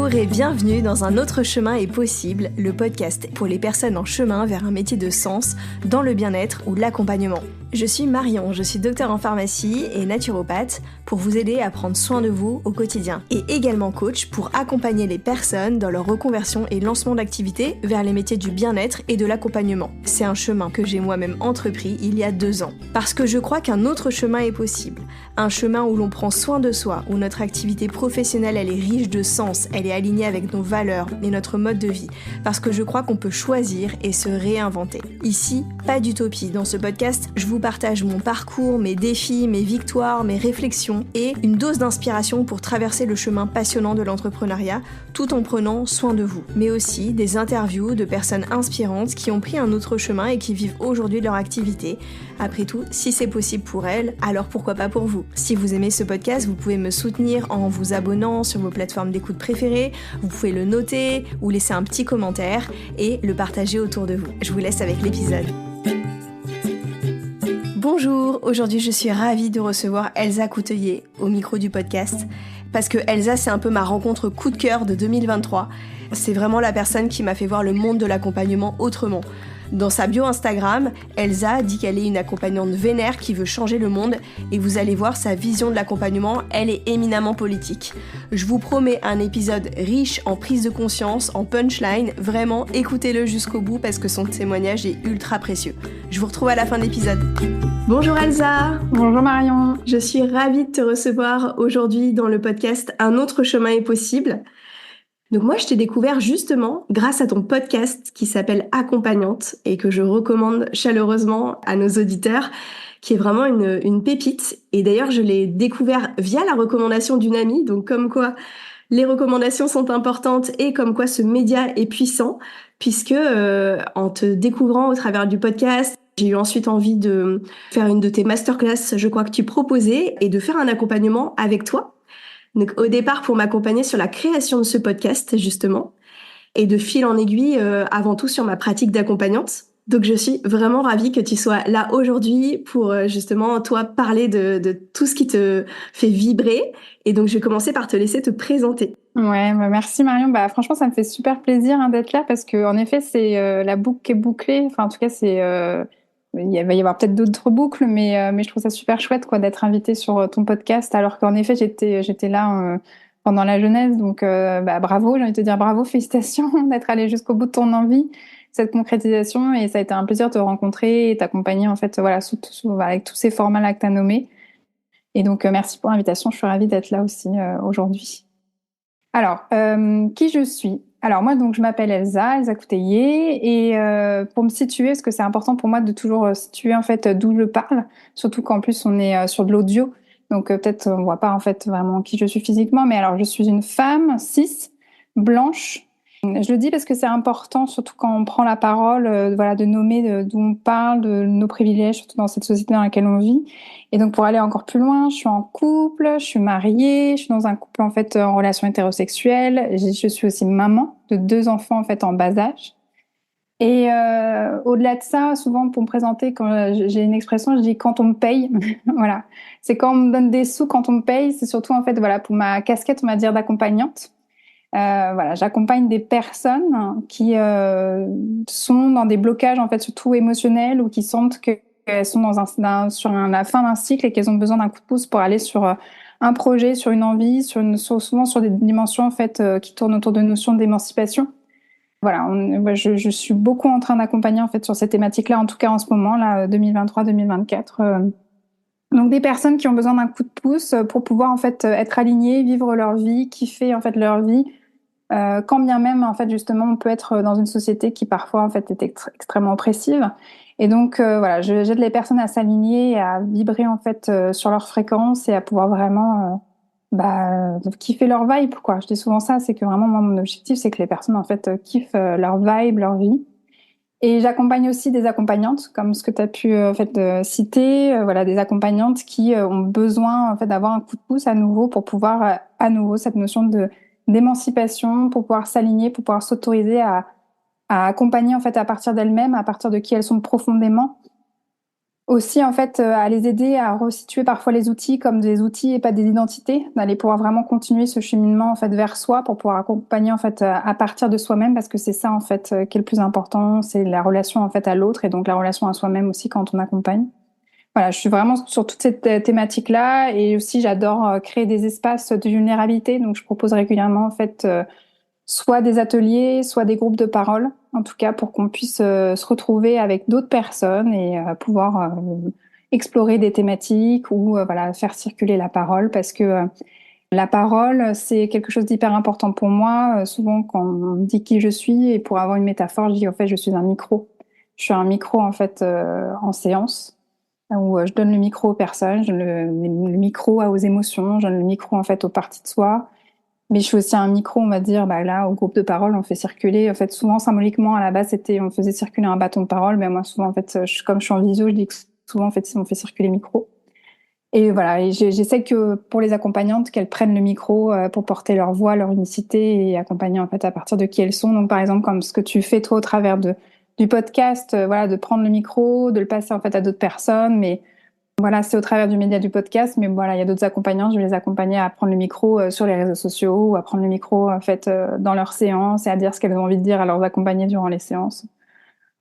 Bonjour et bienvenue dans Un autre chemin est possible, le podcast pour les personnes en chemin vers un métier de sens dans le bien-être ou l'accompagnement. Je suis Marion, je suis docteure en pharmacie et naturopathe pour vous aider à prendre soin de vous au quotidien et également coach pour accompagner les personnes dans leur reconversion et lancement d'activités vers les métiers du bien-être et de l'accompagnement. C'est un chemin que j'ai moi-même entrepris il y a 2 ans parce que je crois qu'un autre chemin est possible. Un chemin où l'on prend soin de soi, où notre activité professionnelle elle est riche de sens, elle est alignée avec nos valeurs et notre mode de vie. Parce que je crois qu'on peut choisir et se réinventer. Ici, pas d'utopie. Dans ce podcast, je vous partage mon parcours, mes défis, mes victoires, mes réflexions et une dose d'inspiration pour traverser le chemin passionnant de l'entrepreneuriat tout en prenant soin de vous. Mais aussi des interviews de personnes inspirantes qui ont pris un autre chemin et qui vivent aujourd'hui leur activité. Après tout, si c'est possible pour elles, alors pourquoi pas pour vous? Si vous aimez ce podcast, vous pouvez me soutenir en vous abonnant sur vos plateformes d'écoute préférées, vous pouvez le noter ou laisser un petit commentaire et le partager autour de vous. Je vous laisse avec l'épisode. Bonjour, aujourd'hui je suis ravie de recevoir Elsa Coutelier au micro du podcast parce que Elsa c'est un peu ma rencontre coup de cœur de 2023. C'est vraiment la personne qui m'a fait voir le monde de l'accompagnement autrement. Dans sa bio Instagram, Elsa dit qu'elle est une accompagnante vénère qui veut changer le monde et vous allez voir sa vision de l'accompagnement, elle est éminemment politique. Je vous promets un épisode riche en prise de conscience, en punchline, vraiment écoutez-le jusqu'au bout parce que son témoignage est ultra précieux. Je vous retrouve à la fin de l'épisode. Bonjour Elsa. Bonjour Marion. Je suis ravie de te recevoir aujourd'hui dans le podcast Un autre chemin est possible. Donc moi, je t'ai découvert justement grâce à ton podcast qui s'appelle Accompagnante et que je recommande chaleureusement à nos auditeurs, qui est vraiment une pépite. Et d'ailleurs, je l'ai découvert via la recommandation d'une amie, donc comme quoi les recommandations sont importantes et comme quoi ce média est puissant, puisque en te découvrant au travers du podcast, j'ai eu ensuite envie de faire une de tes masterclass, je crois que tu proposais, et de faire un accompagnement avec toi. Donc, au départ, pour m'accompagner sur la création de ce podcast, justement, et de fil en aiguille, avant tout sur ma pratique d'accompagnante. Donc, je suis vraiment ravie que tu sois là aujourd'hui pour, justement, toi, parler de tout ce qui te fait vibrer. Et donc, je vais commencer par te laisser te présenter. Ouais, merci Marion. Franchement, ça me fait super plaisir d'être là parce que, en effet, c'est la boucle qui est bouclée. Enfin, en tout cas, c'est il va y avoir peut-être d'autres boucles, mais je trouve ça super chouette quoi d'être invitée sur ton podcast. Alors qu'en effet, j'étais là pendant la jeunesse, donc bravo. J'ai envie de te dire bravo, félicitations d'être allée jusqu'au bout de ton envie, cette concrétisation. Et ça a été un plaisir de te rencontrer et t'accompagner en fait, voilà, avec tous ces formats là que t'as nommés. Et donc, merci pour l'invitation. Je suis ravie d'être là aussi aujourd'hui. Alors, qui je suis? Alors moi, donc, je m'appelle Elsa Coutelier. Et pour me situer, parce que c'est important pour moi de toujours situer en fait d'où je parle, surtout qu'en plus on est sur de l'audio, donc peut-être on voit pas en fait vraiment qui je suis physiquement. Mais alors, je suis une femme cis, blanche. Je le dis parce que c'est important, surtout quand on prend la parole, voilà, de nommer d'où on parle, de nos privilèges, surtout dans cette société dans laquelle on vit. Et donc, pour aller encore plus loin, je suis en couple, je suis mariée, je suis dans un couple en fait en relation hétérosexuelle. Je suis aussi maman de 2 enfants en fait en bas âge. Et au-delà de ça, souvent pour me présenter, quand j'ai une expression, je dis quand on me paye. Voilà, c'est quand on me donne des sous, quand on me paye. C'est surtout en fait voilà pour ma casquette, on va dire d'accompagnante. Voilà, j'accompagne des personnes qui sont dans des blocages en fait surtout émotionnels ou qui sentent qu'elles sont sur la fin d'un cycle et qu'elles ont besoin d'un coup de pouce pour aller sur un projet, sur une envie, souvent sur des dimensions en fait qui tournent autour de notions d'émancipation. Voilà, je suis beaucoup en train d'accompagner en fait sur ces thématiques-là, en tout cas en ce moment là, 2023-2024. Donc des personnes qui ont besoin d'un coup de pouce pour pouvoir en fait être alignées, vivre leur vie, kiffer en fait leur vie. Quand bien même en fait justement on peut être dans une société qui parfois en fait est extrêmement oppressive. Et donc voilà, j'aide les personnes à s'aligner et à vibrer en fait sur leur fréquence et à pouvoir vraiment kiffer leur vibe quoi. Je dis souvent ça, c'est que vraiment moi mon objectif c'est que les personnes en fait kiffent leur vibe, leur vie. Et j'accompagne aussi des accompagnantes, comme ce que tu as pu en fait citer, voilà, des accompagnantes qui ont besoin en fait d'avoir un coup de pouce à nouveau pour pouvoir à nouveau cette notion de d'émancipation, pour pouvoir s'aligner, pour pouvoir s'autoriser à accompagner en fait à partir d'elles-mêmes, à partir de qui elles sont profondément, Aussi, en fait, à les aider à resituer parfois les outils comme des outils et pas des identités, d'aller pouvoir vraiment continuer ce cheminement en fait vers soi pour pouvoir accompagner en fait à partir de soi-même parce que c'est ça en fait qui est le plus important, c'est la relation en fait à l'autre et donc la relation à soi-même aussi quand on accompagne. Voilà, je suis vraiment sur toute cette thématique-là et aussi j'adore créer des espaces de vulnérabilité, donc je propose régulièrement en fait soit des ateliers, soit des groupes de parole, en tout cas pour qu'on puisse se retrouver avec d'autres personnes et pouvoir explorer des thématiques ou voilà faire circuler la parole parce que la parole c'est quelque chose d'hyper important pour moi. Souvent quand on me dit qui je suis et pour avoir une métaphore, je dis en fait je suis un micro. Je suis un micro en fait en séance où je donne le micro aux personnes, je donne le micro aux émotions, je donne le micro en fait aux parties de soi. Mais je suis aussi un micro, on va dire, bah là, au groupe de parole, on fait circuler. En fait, souvent, symboliquement, à la base, on faisait circuler un bâton de parole. Mais moi, souvent, en fait, comme je suis en visio, je dis que souvent, en fait, on fait circuler le micro. Et voilà, et j'essaie que pour les accompagnantes, qu'elles prennent le micro pour porter leur voix, leur unicité et accompagner, en fait, à partir de qui elles sont. Donc, par exemple, comme ce que tu fais, toi, au travers du podcast, voilà, de prendre le micro, de le passer, en fait, à d'autres personnes, mais voilà, c'est au travers du média du podcast, mais voilà, il y a d'autres accompagnants. Je vais les accompagner à prendre le micro sur les réseaux sociaux ou à prendre le micro en fait dans leurs séances et à dire ce qu'elles ont envie de dire à leurs accompagnés durant les séances.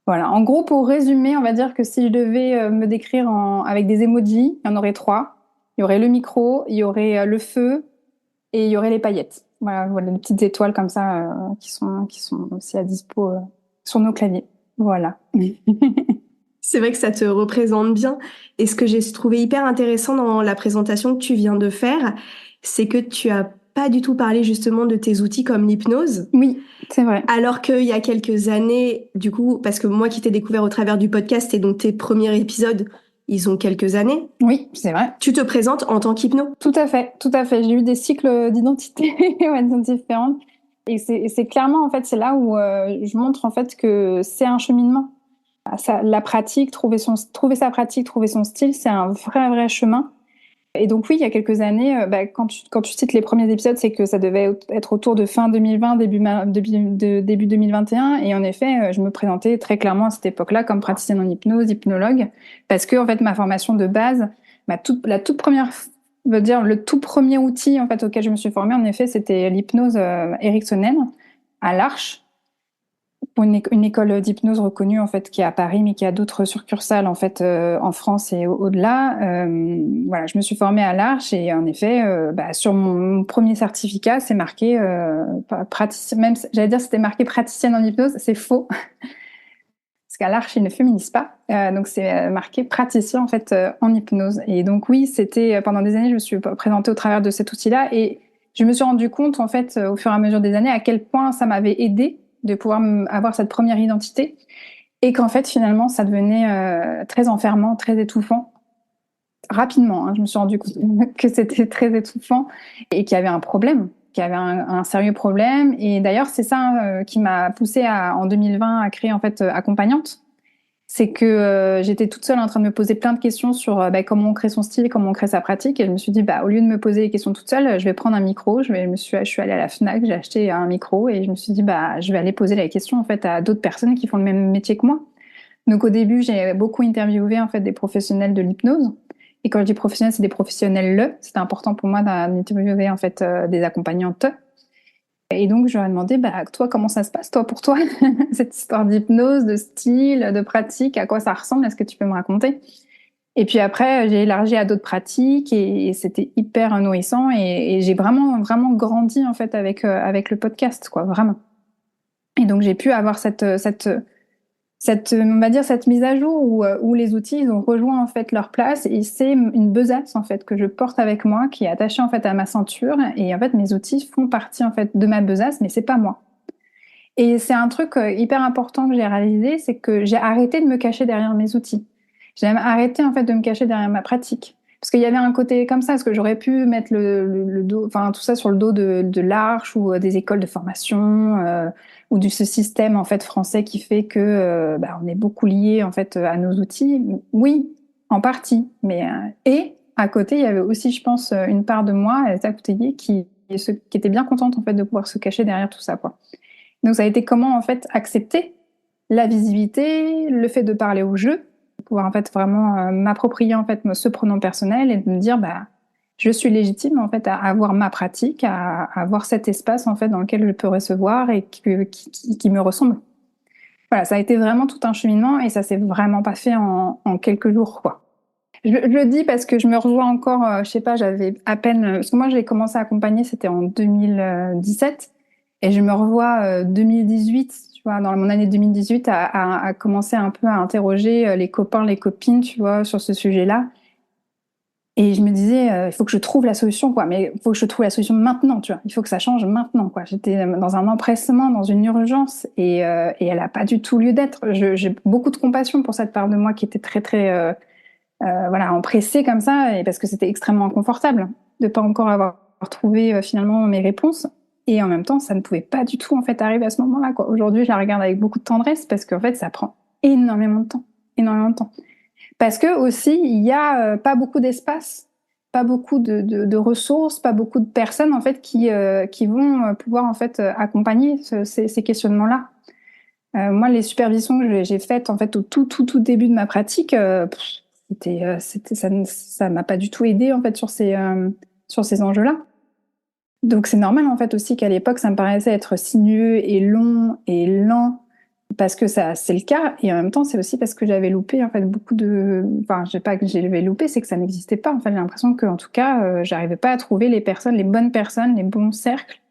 Voilà. En gros, pour résumer, on va dire que si je devais me décrire avec des emojis, il y en aurait trois. Il y aurait le micro, il y aurait le feu et il y aurait les paillettes. Voilà, les petites étoiles comme ça qui sont aussi à dispo sur nos claviers. Voilà. C'est vrai que ça te représente bien. Et ce que j'ai trouvé hyper intéressant dans la présentation que tu viens de faire, c'est que tu as pas du tout parlé justement de tes outils comme l'hypnose. Oui, c'est vrai. Alors qu'il y a quelques années, du coup, parce que moi qui t'ai découvert au travers du podcast et donc tes premiers épisodes, ils ont quelques années, Oui, c'est vrai. tu te présentes en tant qu'hypno. Tout à fait, tout à fait. J'ai eu des cycles d'identité on va dire, différentes. Et c'est clairement, en fait, c'est là où je montre, en fait, que c'est un cheminement. La pratique, trouver sa pratique, trouver son style, c'est un vrai, vrai chemin. Et donc, oui, il y a quelques années, quand tu cites les premiers épisodes, c'est que ça devait être autour de fin 2020, début 2021. Et en effet, je me présentais très clairement à cette époque-là comme praticienne en hypnose, hypnologue, parce que, en fait, ma formation de base, la toute première, veut dire le tout premier outil, en fait, auquel je me suis formée, en effet, c'était l'hypnose ericksonienne à l'Arche pour une école d'hypnose reconnue en fait qui est à Paris mais qui a d'autres succursales en fait en France et au-delà. Voilà, je me suis formée à l'Arche et en effet sur mon premier certificat c'est marqué praticien, même j'allais dire c'était marqué praticienne en hypnose, c'est faux parce qu'à l'Arche ils ne féminisent pas, donc c'est marqué praticien en fait en hypnose. Et donc oui, c'était pendant des années je me suis présentée au travers de cet outil-là et je me suis rendu compte en fait au fur et à mesure des années à quel point ça m'avait aidé de pouvoir avoir cette première identité et qu'en fait finalement ça devenait très enfermant, très étouffant rapidement. Hein, je me suis rendu compte que c'était très étouffant et qu'il y avait un problème, qu'il y avait un sérieux problème. Et d'ailleurs c'est ça qui m'a poussée en 2020 à créer en fait Accompagnante. C'est que j'étais toute seule en train de me poser plein de questions sur comment on crée son style, comment on crée sa pratique. Et je me suis dit, au lieu de me poser les questions toute seule, je vais prendre un micro. Je suis allée à la Fnac, j'ai acheté un micro et je me suis dit, je vais aller poser les questions en fait à d'autres personnes qui font le même métier que moi. Donc au début, j'ai beaucoup interviewé en fait des professionnels de l'hypnose. Et quand je dis professionnels, c'est des professionnels. C'était important pour moi d'interviewer en fait des accompagnantes. Et donc, je leur ai demandé, toi, comment ça se passe, toi, pour toi, cette histoire d'hypnose, de style, de pratique, à quoi ça ressemble, est-ce que tu peux me raconter? Et puis après, j'ai élargi à d'autres pratiques et c'était hyper nourrissant et j'ai vraiment, vraiment grandi, en fait, avec le podcast, quoi, vraiment. Et donc, j'ai pu avoir on va dire, cette mise à jour où les outils, ils ont rejoint, en fait, leur place et c'est une besace, en fait, que je porte avec moi, qui est attachée, en fait, à ma ceinture. Et en fait, mes outils font partie, en fait, de ma besace, mais c'est pas moi. Et c'est un truc hyper important que j'ai réalisé, c'est que j'ai arrêté de me cacher derrière mes outils. J'ai même arrêté en fait de me cacher derrière ma pratique. Parce qu'il y avait un côté comme ça, parce que j'aurais pu mettre le dos, enfin tout ça sur le dos de l'Arche ou des écoles de formation ou de ce système en fait français qui fait que on est beaucoup lié en fait à nos outils. Oui, en partie, mais et à côté il y avait aussi, je pense, une part de moi, à côté qui était bien contente en fait de pouvoir se cacher derrière tout ça, quoi. Donc ça a été comment en fait accepter la visibilité, le fait de parler au jeu, pouvoir en fait vraiment m'approprier en fait ce pronom personnel et de me dire je suis légitime en fait à avoir ma pratique, à avoir cet espace en fait dans lequel je peux recevoir et qui me ressemble. Voilà, ça a été vraiment tout un cheminement et ça s'est vraiment pas fait en quelques jours, quoi. Je le dis parce que je me revois encore, je sais pas, j'avais à peine, parce que moi j'ai commencé à accompagner, c'était en 2017, et je me revois 2018, tu vois, dans mon année 2018, à commencer un peu à interroger les copains, les copines, tu vois, sur ce sujet-là. Et je me disais, il faut que je trouve la solution, quoi. Mais il faut que je trouve la solution maintenant, tu vois. Il faut que ça change maintenant, quoi. J'étais dans un empressement, dans une urgence, et elle a pas du tout lieu d'être. J'ai beaucoup de compassion pour cette part de moi qui était très, très, voilà, empressée comme ça, et parce que c'était extrêmement inconfortable de pas encore avoir trouvé finalement mes réponses. Et en même temps, ça ne pouvait pas du tout en fait arriver à ce moment-là, quoi. Aujourd'hui, je la regarde avec beaucoup de tendresse parce qu'en fait, ça prend énormément de temps, énormément de temps. Parce que aussi, il y a pas beaucoup d'espace, pas beaucoup de ressources, pas beaucoup de personnes en fait qui vont pouvoir en fait accompagner ces questionnements-là. Moi, les supervisions que j'ai faites en fait au tout début de ma pratique, ça m'a pas du tout aidé en fait sur ces enjeux-là. Donc c'est normal en fait aussi qu'à l'époque ça me paraissait être sinueux et long et lent parce que ça c'est le cas et en même temps c'est aussi parce que j'avais loupé en fait beaucoup de, enfin je sais pas que j'ai loupé, c'est que ça n'existait pas en fait. J'ai l'impression que en tout cas j'arrivais pas à trouver les personnes, les bonnes personnes, les bons cercles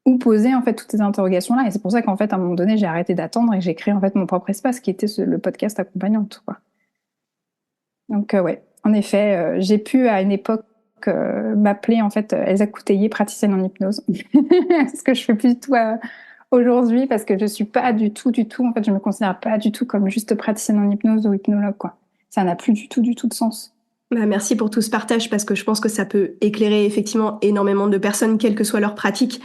où poser en fait toutes ces interrogations là et c'est pour ça qu'en fait à un moment donné j'ai arrêté d'attendre et que j'ai créé en fait mon propre espace qui était le podcast accompagnante, quoi. Donc ouais, en effet, j'ai pu à une époque m'appeler en fait Elsa Couteillé, praticienne en hypnose, ce que je fais plus du tout aujourd'hui parce que je suis pas du tout, en fait, je me considère pas du tout comme juste praticienne en hypnose ou hypnologue, quoi. Ça n'a plus du tout de sens. Merci pour tout ce partage parce que je pense que ça peut éclairer effectivement énormément de personnes, quelle que soit leur pratique.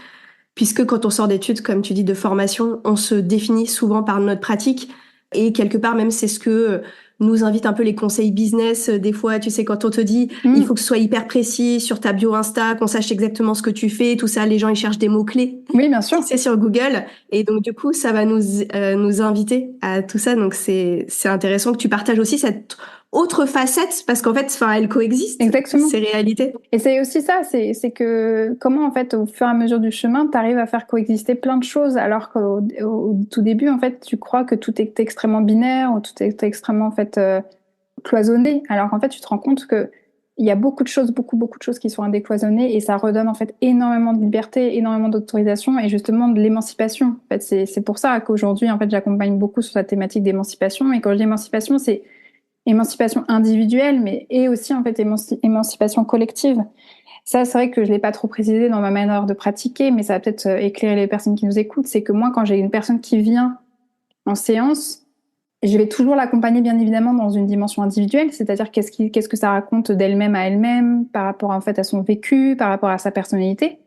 Puisque quand on sort d'études, comme tu dis, de formation, on se définit souvent par notre pratique. Et quelque part, même, c'est ce que nous invitent un peu les conseils business. Des fois, tu sais, quand on te dit, il faut que ce soit hyper précis sur ta bio Insta, qu'on sache exactement ce que tu fais, tout ça, les gens, ils cherchent des mots-clés. Oui, bien sûr. C'est sur Google. Et donc, du coup, ça va nous inviter à tout ça. Donc, c'est intéressant que tu partages aussi cette autre facette parce qu'en fait, enfin, elles coexistent. Exactement. Ces réalités. Et c'est aussi ça, c'est que comment en fait au fur et à mesure du chemin, tu arrives à faire coexister plein de choses alors qu'au tout début en fait, tu crois que tout est extrêmement binaire ou tout est extrêmement en fait cloisonné, alors qu'en fait, tu te rends compte que il y a beaucoup de choses qui sont indécloisonnées et ça redonne en fait énormément de liberté, énormément d'autorisation et justement de l'émancipation. En fait, c'est pour ça qu'aujourd'hui en fait, j'accompagne beaucoup sur la thématique d'émancipation et quand je dis émancipation, c'est émancipation individuelle, mais et aussi en fait émancipation collective. Ça, c'est vrai que je l'ai pas trop précisé dans ma manière de pratiquer, mais ça va peut-être éclairer les personnes qui nous écoutent. C'est que moi, quand j'ai une personne qui vient en séance, je vais toujours l'accompagner bien évidemment dans une dimension individuelle, c'est-à-dire qu'est-ce que ça raconte d'elle-même à elle-même par rapport en fait à son vécu, par rapport à sa personnalité.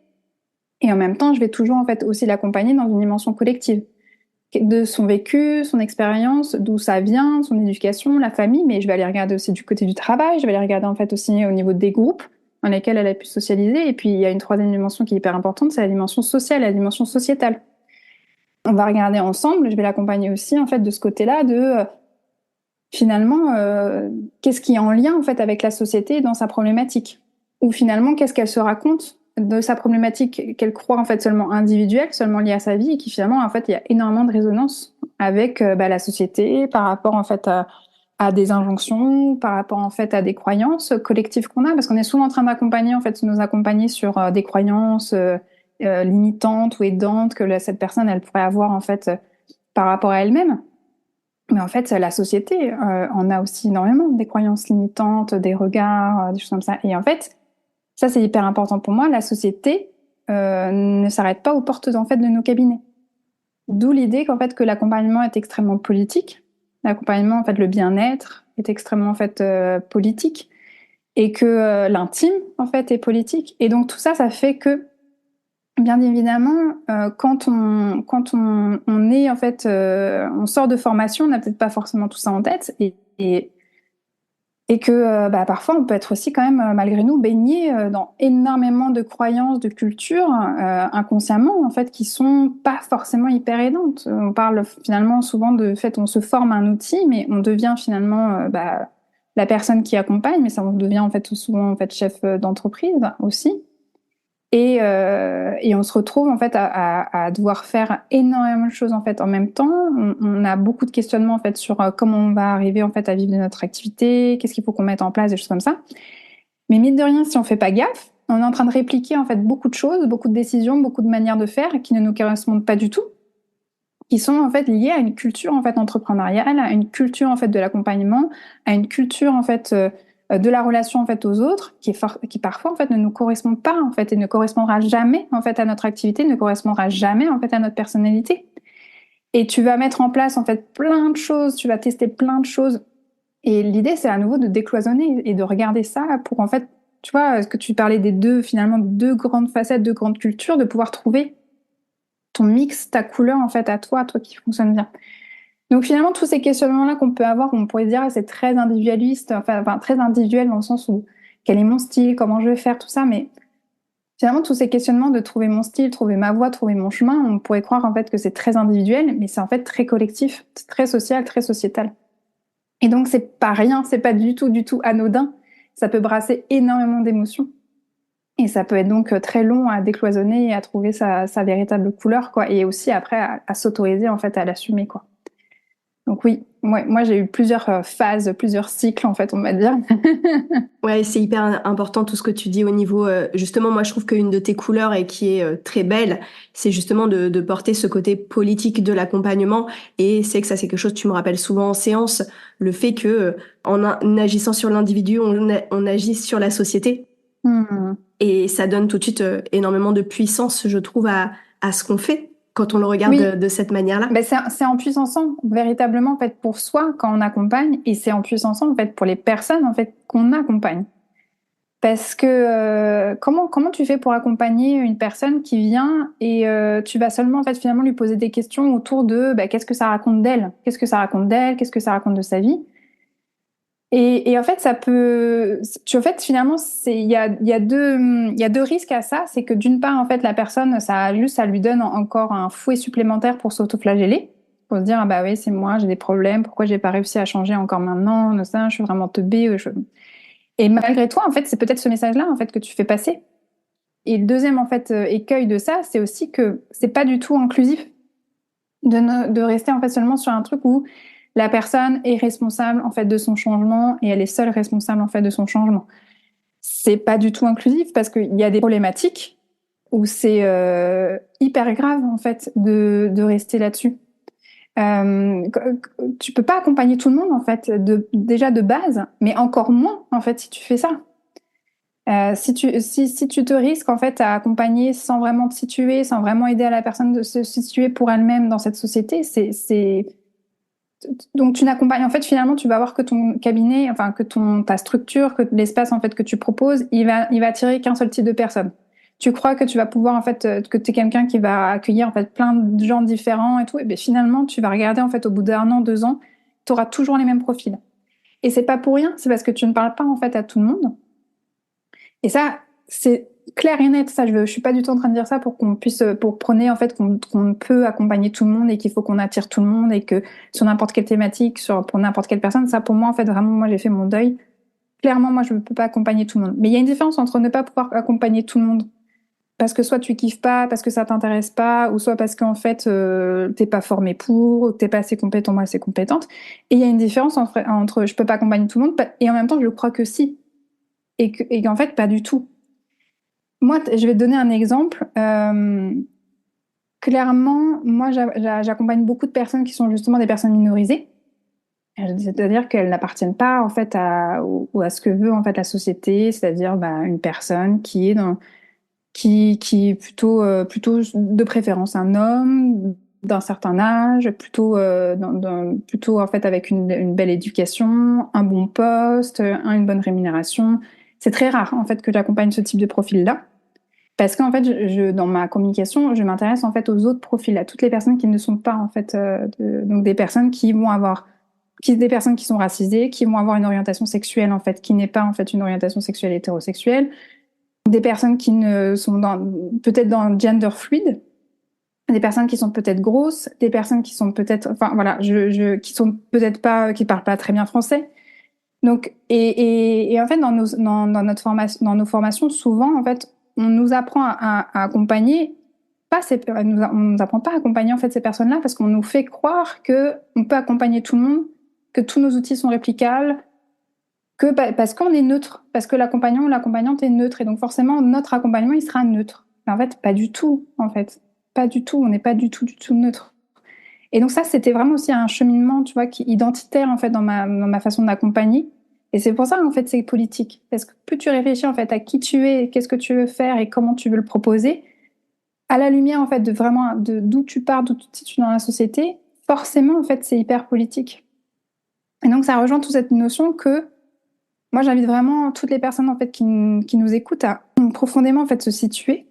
Et en même temps, je vais toujours en fait aussi l'accompagner dans une dimension collective de son vécu, son expérience, d'où ça vient, son éducation, la famille, mais je vais aller regarder aussi du côté du travail, je vais aller regarder en fait aussi au niveau des groupes dans lesquels elle a pu socialiser. Et puis il y a une troisième dimension qui est hyper importante, c'est la dimension sociale, la dimension sociétale. On va regarder ensemble, je vais l'accompagner aussi en fait de ce côté-là de finalement qu'est-ce qui est en lien en fait avec la société dans sa problématique, ou finalement qu'est-ce qu'elle se raconte de sa problématique qu'elle croit en fait seulement individuelle, seulement liée à sa vie, et qui finalement en fait il y a énormément de résonance avec la société par rapport en fait à des injonctions, par rapport en fait à des croyances collectives qu'on a, parce qu'on est souvent en train d'accompagner en fait nous accompagner sur des croyances limitantes ou aidantes que cette personne elle pourrait avoir en fait par rapport à elle-même. Mais en fait, la société en a aussi énormément, des croyances limitantes, des regards, des choses comme ça. Et en fait, ça c'est hyper important pour moi. La société ne s'arrête pas aux portes en fait de nos cabinets. D'où l'idée qu'en fait que l'accompagnement est extrêmement politique. L'accompagnement, en fait, le bien-être est extrêmement en fait politique, et que l'intime en fait est politique. Et donc tout ça, ça fait que bien évidemment, quand on est en fait, on sort de formation, on n'a peut-être pas forcément tout ça en tête, et Et que parfois on peut être aussi quand même malgré nous baigné dans énormément de croyances, de cultures inconsciemment en fait qui sont pas forcément hyper aidantes. On parle finalement souvent de fait on se forme un outil, mais on devient finalement la personne qui accompagne, mais ça on devient en fait souvent en fait chef d'entreprise aussi. Et on se retrouve en fait à devoir faire énormément de choses en fait en même temps. On a beaucoup de questionnements en fait sur comment on va arriver en fait à vivre de notre activité, qu'est-ce qu'il faut qu'on mette en place, des choses comme ça. Mais mine de rien, si on fait pas gaffe, on est en train de répliquer en fait beaucoup de choses, beaucoup de décisions, beaucoup de manières de faire qui ne nous correspondent pas du tout, qui sont en fait liées à une culture en fait entrepreneuriale, à une culture en fait de l'accompagnement, à une culture en fait de la relation en fait aux autres, qui parfois en fait ne nous correspond pas en fait et ne correspondra jamais en fait à notre activité, ne correspondra jamais en fait à notre personnalité. Et tu vas mettre en place en fait plein de choses, tu vas tester plein de choses. Et l'idée c'est à nouveau de décloisonner et de regarder ça pour en fait, tu vois, ce que tu parlais des deux grandes facettes, deux grandes cultures, de pouvoir trouver ton mix, ta couleur en fait à toi qui fonctionne bien. Donc finalement, tous ces questionnements-là qu'on peut avoir, on pourrait dire c'est très individualiste, enfin très individuel dans le sens où quel est mon style, comment je vais faire, tout ça, mais finalement tous ces questionnements de trouver mon style, trouver ma voie, trouver mon chemin, on pourrait croire en fait que c'est très individuel, mais c'est en fait très collectif, très social, très sociétal. Et donc c'est pas rien, c'est pas du tout anodin, ça peut brasser énormément d'émotions. Et ça peut être donc très long à décloisonner et à trouver sa véritable couleur, quoi. Et aussi après à s'autoriser en fait à l'assumer, quoi. Donc oui, moi j'ai eu plusieurs phases, plusieurs cycles en fait, on va dire. Ouais, c'est hyper important tout ce que tu dis au niveau, justement, moi je trouve qu'une de tes couleurs et qui est très belle, c'est justement de porter ce côté politique de l'accompagnement. Et c'est que ça, c'est quelque chose que tu me rappelles souvent en séance, le fait que en agissant sur l'individu, on agisse sur la société. Et ça donne tout de suite énormément de puissance, je trouve, à ce qu'on fait quand on le regarde Oui. de cette manière-là. Ben c'est en puissance véritablement en fait pour soi quand on accompagne, et c'est en puissance en fait pour les personnes en fait qu'on accompagne. Parce que comment tu fais pour accompagner une personne qui vient et tu vas seulement en fait finalement lui poser des questions autour de qu'est-ce que ça raconte d'elle, qu'est-ce que ça raconte d'elle, qu'est-ce que ça raconte de sa vie. Et en fait, en fait, finalement, il y a deux risques à ça. C'est que d'une part, en fait, la personne, ça lui donne encore un fouet supplémentaire pour s'autoflageller. Pour se dire, ah bah oui, c'est moi, j'ai des problèmes, pourquoi j'ai pas réussi à changer encore maintenant, ça, je suis vraiment teubée. Et malgré toi, en fait, c'est peut-être ce message-là, en fait, que tu fais passer. Et le deuxième, en fait, écueil de ça, c'est aussi que c'est pas du tout inclusif de rester, en fait, seulement sur un truc où la personne est responsable en fait de son changement et elle est seule responsable en fait de son changement. C'est pas du tout inclusif parce qu'il y a des problématiques où c'est hyper grave en fait de rester là-dessus. Tu peux pas accompagner tout le monde en fait déjà de base, mais encore moins en fait si tu fais ça. Si tu te risques en fait à accompagner sans vraiment te situer, sans vraiment aider à la personne de se situer pour elle-même dans cette société, donc tu n'accompagnes en fait finalement tu vas voir que ton cabinet, enfin que ta structure, que l'espace en fait que tu proposes, il va attirer qu'un seul type de personne. Tu crois que tu vas pouvoir en fait que tu es quelqu'un qui va accueillir en fait plein de gens différents et tout, et bien finalement tu vas regarder en fait au bout d'1 an, 2 ans, tu auras toujours les mêmes profils. Et c'est pas pour rien, c'est parce que tu ne parles pas en fait à tout le monde. Et ça c'est clair et net, ça je suis pas du tout en train de dire ça pour pour prôner en fait qu'on peut accompagner tout le monde et qu'il faut qu'on attire tout le monde et que sur n'importe quelle thématique, pour n'importe quelle personne, ça pour moi en fait vraiment moi j'ai fait mon deuil. Clairement moi je ne peux pas accompagner tout le monde. Mais il y a une différence entre ne pas pouvoir accompagner tout le monde parce que soit tu kiffes pas, parce que ça t'intéresse pas, ou soit parce qu'en fait t'es pas formé pour, ou t'es pas assez compétent ou assez compétente. Et il y a une différence entre je peux pas accompagner tout le monde et en même temps je crois que si et qu'en fait pas du tout. Moi, je vais te donner un exemple. Clairement, moi, j'accompagne beaucoup de personnes qui sont justement des personnes minorisées. C'est-à-dire qu'elles n'appartiennent pas en fait ou à ce que veut en fait la société, c'est-à-dire une personne qui est qui est plutôt de préférence un homme d'un certain âge, plutôt en fait avec une belle éducation, un bon poste, une bonne rémunération. C'est très rare en fait que j'accompagne ce type de profil-là. Parce qu'en fait, dans ma communication, je m'intéresse en fait aux autres profils, à toutes les personnes qui ne sont pas en fait, donc des personnes qui vont avoir des personnes qui sont racisées, qui vont avoir une orientation sexuelle en fait qui n'est pas en fait une orientation sexuelle hétérosexuelle, des personnes qui ne sont peut-être dans le gender fluide, des personnes qui sont peut-être grosses, des personnes qui sont peut-être, enfin voilà, qui sont peut-être pas, qui parlent pas très bien français. Donc, et en fait, dans notre formation, dans nos formations, souvent, en fait, on nous apprend à accompagner, on nous apprend pas à accompagner, en fait, ces personnes-là, parce qu'on nous fait croire que on peut accompagner tout le monde, que tous nos outils sont réplicables, parce qu'on est neutre, parce que l'accompagnant ou l'accompagnante est neutre, et donc forcément, notre accompagnement, il sera neutre. Mais en fait, pas du tout, en fait. Pas du tout, on n'est pas du tout neutre. Et donc ça, c'était vraiment aussi un cheminement, tu vois, identitaire en fait dans ma façon d'accompagner. Et c'est pour ça en fait c'est politique, parce que plus tu réfléchis en fait à qui tu es, qu'est-ce que tu veux faire et comment tu veux le proposer, à la lumière en fait de vraiment d'où tu pars, d'où tu te situes dans la société, forcément en fait c'est hyper politique. Et donc ça rejoint toute cette notion que moi j'invite vraiment toutes les personnes en fait qui nous écoutent à profondément en fait se situer,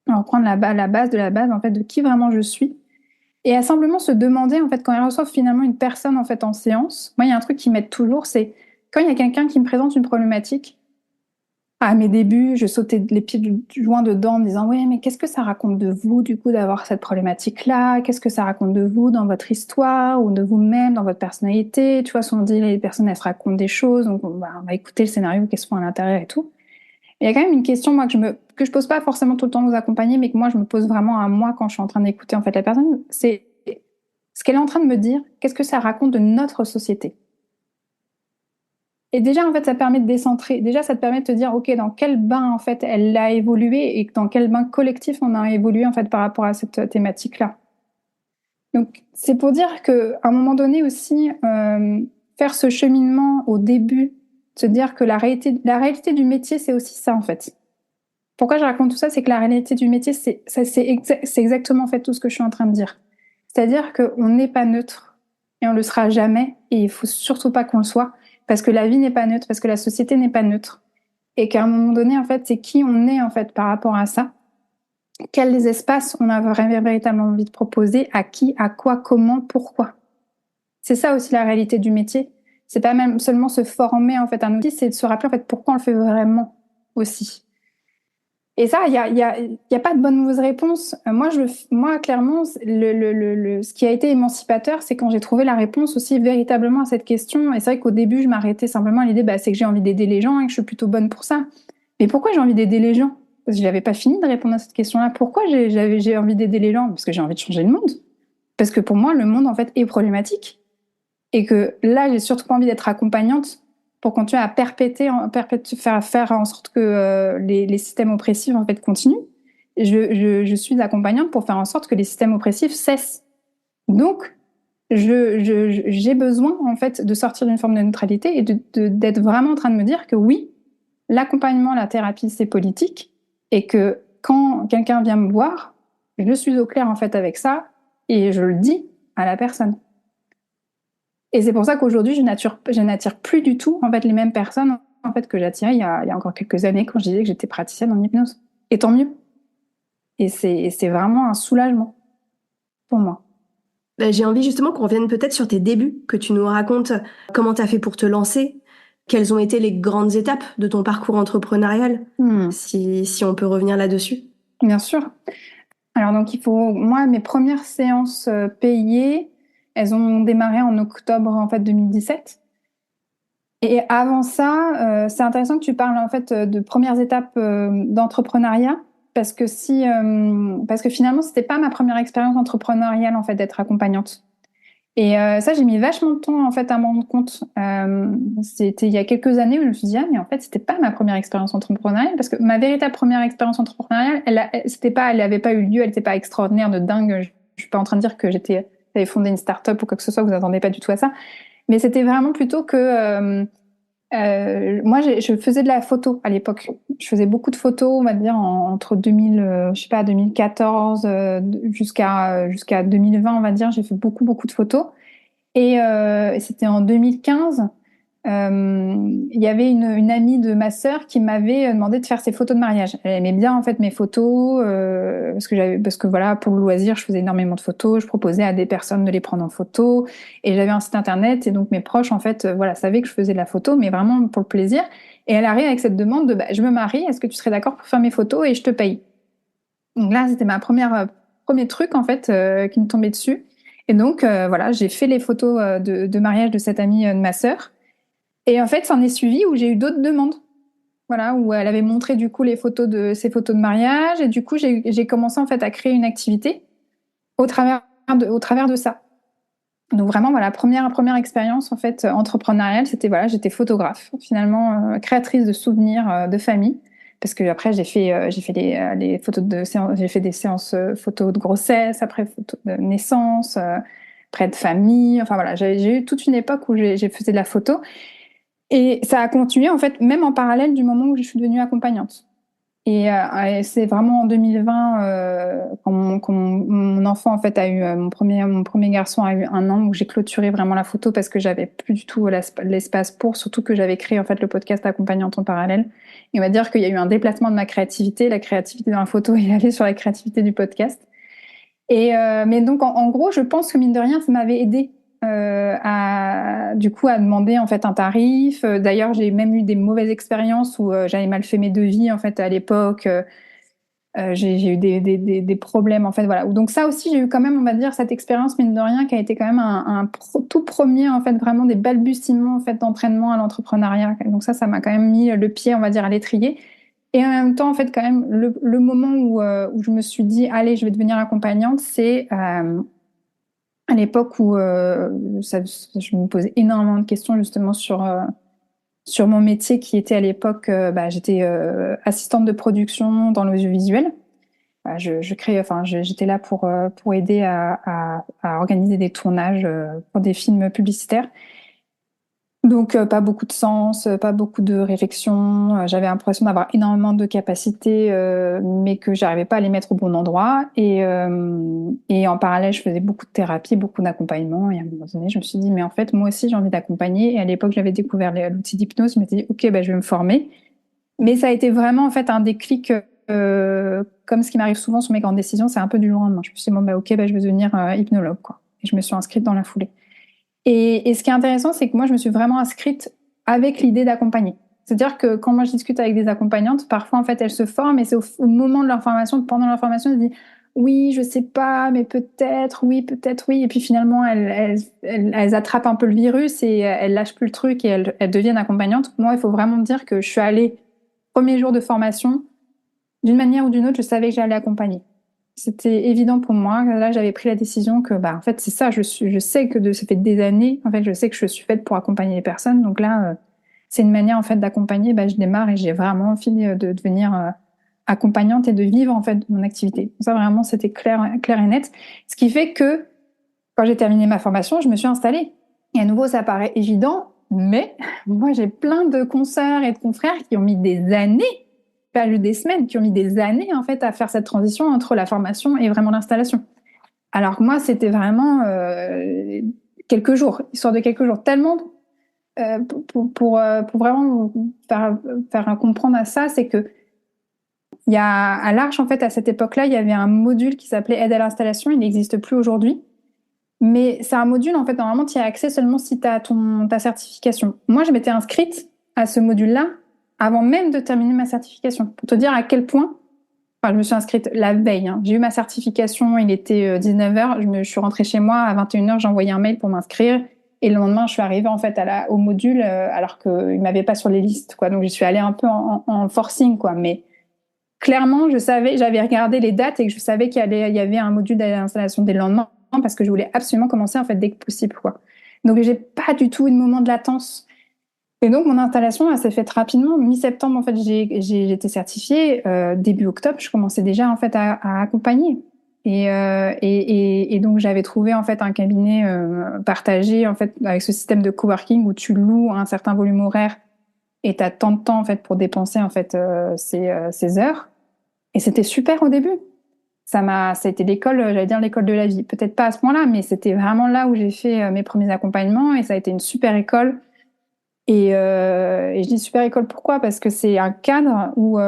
à reprendre la base de la base en fait de qui vraiment je suis. Et à simplement se demander, en fait, quand ils reçoivent finalement une personne en fait en séance, moi, il y a un truc qui m'aide toujours, c'est quand il y a quelqu'un qui me présente une problématique, à mes débuts, je sautais les pieds du joint dedans en me disant, ouais, mais qu'est-ce que ça raconte de vous, du coup, d'avoir cette problématique-là? Qu'est-ce que ça raconte de vous dans votre histoire ou de vous-même, dans votre personnalité? Tu vois, souvent on dit, les personnes, elles se racontent des choses, donc on va écouter le scénario, qu'est-ce qu'ils font à l'intérieur et tout. Il y a quand même une question, moi, que je pose pas forcément tout le temps aux accompagnés, mais que moi, je me pose vraiment à moi quand je suis en train d'écouter, en fait, la personne, c'est ce qu'elle est en train de me dire, qu'est-ce que ça raconte de notre société? Et déjà, en fait, ça permet de décentrer. Déjà, ça te permet de te dire, OK, dans quel bain, en fait, elle a évolué et dans quel bain collectif on a évolué, en fait, par rapport à cette thématique-là. Donc, c'est pour dire qu'à un moment donné aussi, faire ce cheminement au début, se dire que la réalité du métier, c'est aussi ça, en fait. Pourquoi je raconte tout ça? C'est que la réalité du métier, c'est exactement, en fait, tout ce que je suis en train de dire. C'est-à-dire qu'on n'est pas neutre et on le sera jamais, et il faut surtout pas qu'on le soit, parce que la vie n'est pas neutre, parce que la société n'est pas neutre, et qu'à un moment donné, en fait, c'est qui on est en fait par rapport à ça, quels espaces on a véritablement envie de proposer, à qui, à quoi, comment, pourquoi. C'est ça aussi la réalité du métier. C'est pas même seulement se former en fait un outil, c'est de se rappeler en fait pourquoi on le fait vraiment aussi. Et ça, il y a pas de bonne ou mauvaise réponse. Moi, clairement, ce qui a été émancipateur, c'est quand j'ai trouvé la réponse aussi véritablement à cette question. Et c'est vrai qu'au début, je m'arrêtais simplement à l'idée, c'est que j'ai envie d'aider les gens et que je suis plutôt bonne pour ça. Mais pourquoi j'ai envie d'aider les gens? Parce que je n'avais pas fini de répondre à cette question-là. Pourquoi j'ai envie d'aider les gens? Parce que j'ai envie de changer le monde. Parce que pour moi, le monde, en fait, est problématique. Et que là, j'ai surtout pas envie d'être accompagnante pour continuer à faire en sorte que les systèmes oppressifs en fait continuent. Je suis accompagnante pour faire en sorte que les systèmes oppressifs cessent. Donc, j'ai besoin en fait de sortir d'une forme de neutralité et d'être vraiment en train de me dire que oui, l'accompagnement, la thérapie, c'est politique, et que quand quelqu'un vient me voir, je suis au clair en fait avec ça et je le dis à la personne. Et c'est pour ça qu'aujourd'hui, je n'attire plus du tout en fait les mêmes personnes en fait que j'attirais il y a encore quelques années quand je disais que j'étais praticienne en hypnose. Et tant mieux. Et c'est vraiment un soulagement pour moi. J'ai envie justement qu'on revienne peut-être sur tes débuts, que tu nous racontes comment tu as fait pour te lancer, quelles ont été les grandes étapes de ton parcours entrepreneurial, si on peut revenir là-dessus. Bien sûr. Alors donc moi, mes premières séances payées, elles ont démarré en octobre en fait 2017. Et avant ça, c'est intéressant que tu parles en fait de premières étapes d'entrepreneuriat, parce que finalement c'était pas ma première expérience entrepreneuriale en fait d'être accompagnante. Et ça, j'ai mis vachement de temps en fait à m'en rendre compte. C'était il y a quelques années où je me suis dit, mais en fait c'était pas ma première expérience entrepreneuriale, parce que ma véritable première expérience entrepreneuriale, elle avait pas eu lieu, elle n'était pas extraordinaire de dingue. Je suis pas en train de dire que j'avais fondé une start-up ou quoi que ce soit, vous attendez pas du tout à ça. Mais c'était vraiment plutôt que moi, je faisais de la photo à l'époque. Je faisais beaucoup de photos, on va dire entre 2014 jusqu'à 2020, on va dire. J'ai fait beaucoup de photos. Et c'était en 2015 il y avait une amie de ma sœur qui m'avait demandé de faire ses photos de mariage. Elle aimait bien en fait mes photos parce que voilà, pour le loisir, je faisais énormément de photos. Je proposais à des personnes de les prendre en photo et j'avais un site internet et donc mes proches en fait voilà savaient que je faisais de la photo, mais vraiment pour le plaisir. Et elle arrive avec cette demande de bah, je me marie, est-ce que tu serais d'accord pour faire mes photos et je te paye. Donc là, c'était ma premier truc en fait qui me tombait dessus. Et donc voilà, j'ai fait les photos de mariage de cette amie de ma sœur. Et en fait, s'en est suivi où j'ai eu d'autres demandes. Voilà, où elle avait montré du coup ses photos de mariage. Et du coup, j'ai commencé en fait à créer une activité au travers de ça. Donc vraiment, voilà, première expérience en fait entrepreneuriale, c'était voilà, j'étais photographe, finalement créatrice de souvenirs de famille. Parce que après, j'ai fait les photos de séances, j'ai fait des séances photos de grossesse, après photos de naissance, près de famille. Enfin voilà, j'ai eu toute une époque où j'ai fait de la photo. Et ça a continué, en fait, même en parallèle du moment où je suis devenue accompagnante. Et c'est vraiment en 2020, quand mon enfant, en fait, a eu, mon premier garçon a eu 1 an, où j'ai clôturé vraiment la photo parce que j'avais plus du tout l'espace pour, surtout que j'avais créé, en fait, le podcast accompagnante en parallèle. Et on va dire qu'il y a eu un déplacement de ma créativité. La créativité dans la photo est allée sur la créativité du podcast. Mais donc en gros, je pense que mine de rien, ça m'avait aidé du coup à demander en fait un tarif. D'ailleurs, j'ai même eu des mauvaises expériences où j'avais mal fait mes devis en fait à l'époque. J'ai eu des problèmes en fait voilà. Donc ça aussi, j'ai eu quand même on va dire cette expérience mine de rien qui a été quand même tout premier en fait vraiment des balbutiements en fait d'entraînement à l'entrepreneuriat. Donc ça m'a quand même mis le pied on va dire à l'étrier. Et en même temps, en fait, quand même, le moment où je me suis dit, allez, je vais devenir accompagnante, c'est à l'époque où je me posais énormément de questions justement sur mon métier qui était à l'époque, bah, j'étais assistante de production dans l'audiovisuel. Je créais, enfin, j'étais là pour aider à organiser des tournages pour des films publicitaires. Donc, pas beaucoup de sens, pas beaucoup de réflexion. J'avais l'impression d'avoir énormément de capacités, mais que j'arrivais pas à les mettre au bon endroit. Et en parallèle, je faisais beaucoup de thérapie, beaucoup d'accompagnement. Et à un moment donné, je me suis dit, mais en fait, moi aussi, j'ai envie d'accompagner. Et à l'époque, j'avais découvert l'outil d'hypnose. Je m'étais dit, OK, bah, je vais me former. Mais ça a été vraiment, en fait, un déclic, comme ce qui m'arrive souvent sur mes grandes décisions, c'est un peu du jour au lendemain. Je me suis dit, bon, bah, OK, bah, je vais devenir hypnologue, quoi. Et je me suis inscrite dans la foulée. Et ce qui est intéressant, c'est que moi, je me suis vraiment inscrite avec l'idée d'accompagner. C'est-à-dire que quand moi je discute avec des accompagnantes, parfois en fait elles se forment et c'est au moment de leur formation, pendant leur formation, elles disent oui, je sais pas, mais peut-être oui. Et puis finalement, elles attrapent un peu le virus et elles lâchent plus le truc et elles deviennent accompagnantes. Moi, il faut vraiment dire que je suis allée, premier jour de formation, d'une manière ou d'une autre, je savais que j'allais accompagner. C'était évident pour moi. Là, j'avais pris la décision que, bah, en fait, c'est ça. Je sais que ça fait des années. En fait, je sais que je suis faite pour accompagner les personnes. Donc là, c'est une manière, en fait, d'accompagner. Bah, je démarre et j'ai vraiment envie de devenir accompagnante et de vivre, en fait, mon activité. Ça, vraiment, c'était clair et net. Ce qui fait que, quand j'ai terminé ma formation, je me suis installée. Et à nouveau, ça paraît évident, mais moi, j'ai plein de consoeurs et de confrères qui ont mis des années, pas juste des semaines, qui ont mis des années en fait à faire cette transition entre la formation et vraiment l'installation. Alors que moi, c'était vraiment quelques jours, histoire de quelques jours, tellement pour vraiment faire comprendre à ça, c'est que il y a à l'Arche en fait à cette époque-là, il y avait un module qui s'appelait aide à l'installation. Il n'existe plus aujourd'hui. Mais c'est un module, en fait, normalement, tu y as accès seulement si tu as ta certification. Moi, je m'étais inscrite à ce module-là avant même de terminer ma certification. Pour te dire à quel point, enfin, je me suis inscrite la veille. Hein. J'ai eu ma certification, il était 19h, je suis rentrée chez moi, à 21h, j'ai envoyé un mail pour m'inscrire. Et le lendemain, je suis arrivée, en fait, au module, alors qu'il ne m'avait pas sur les listes, quoi. Donc, je suis allée un peu en forcing, quoi. Mais clairement, j'avais regardé les dates et que je savais qu'il y avait un module d'installation dès le lendemain parce que je voulais absolument commencer en fait dès que possible quoi. Donc j'ai pas du tout eu de moment de latence. Et donc mon installation elle s'est faite rapidement. Mi-septembre en fait j'ai été certifiée. Début octobre je commençais déjà en fait à accompagner. Et donc j'avais trouvé en fait un cabinet partagé en fait avec ce système de coworking où tu loues un certain volume horaire et tu as tant de temps en fait pour dépenser en fait ces heures. Et c'était super au début. Ça a été l'école, j'allais dire l'école de la vie. Peut-être pas à ce point-là, mais c'était vraiment là où j'ai fait mes premiers accompagnements et ça a été une super école. Et je dis super école, pourquoi? Parce que c'est un cadre où tu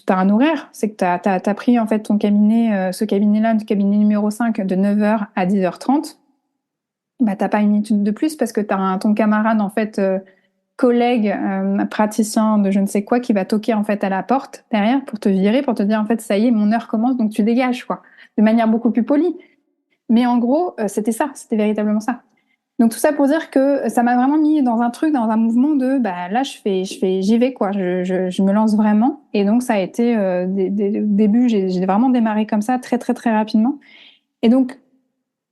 as un horaire. C'est que tu as pris en fait ton cabinet, ce cabinet-là, le cabinet numéro 5, de 9h à 10h30. T'as pas une étude de plus parce que tu as ton camarade, en fait, collègue, praticien de je ne sais quoi, qui va toquer en fait à la porte derrière pour te virer, pour te dire en fait ça y est, mon heure commence, donc tu dégages, quoi. De manière beaucoup plus polie. Mais en gros, c'était ça, c'était véritablement ça. Donc tout ça pour dire que ça m'a vraiment mis dans un truc, dans un mouvement de là j'y vais, quoi. Je me lance vraiment. Et donc ça a été au début, j'ai vraiment démarré comme ça très très très rapidement. Et donc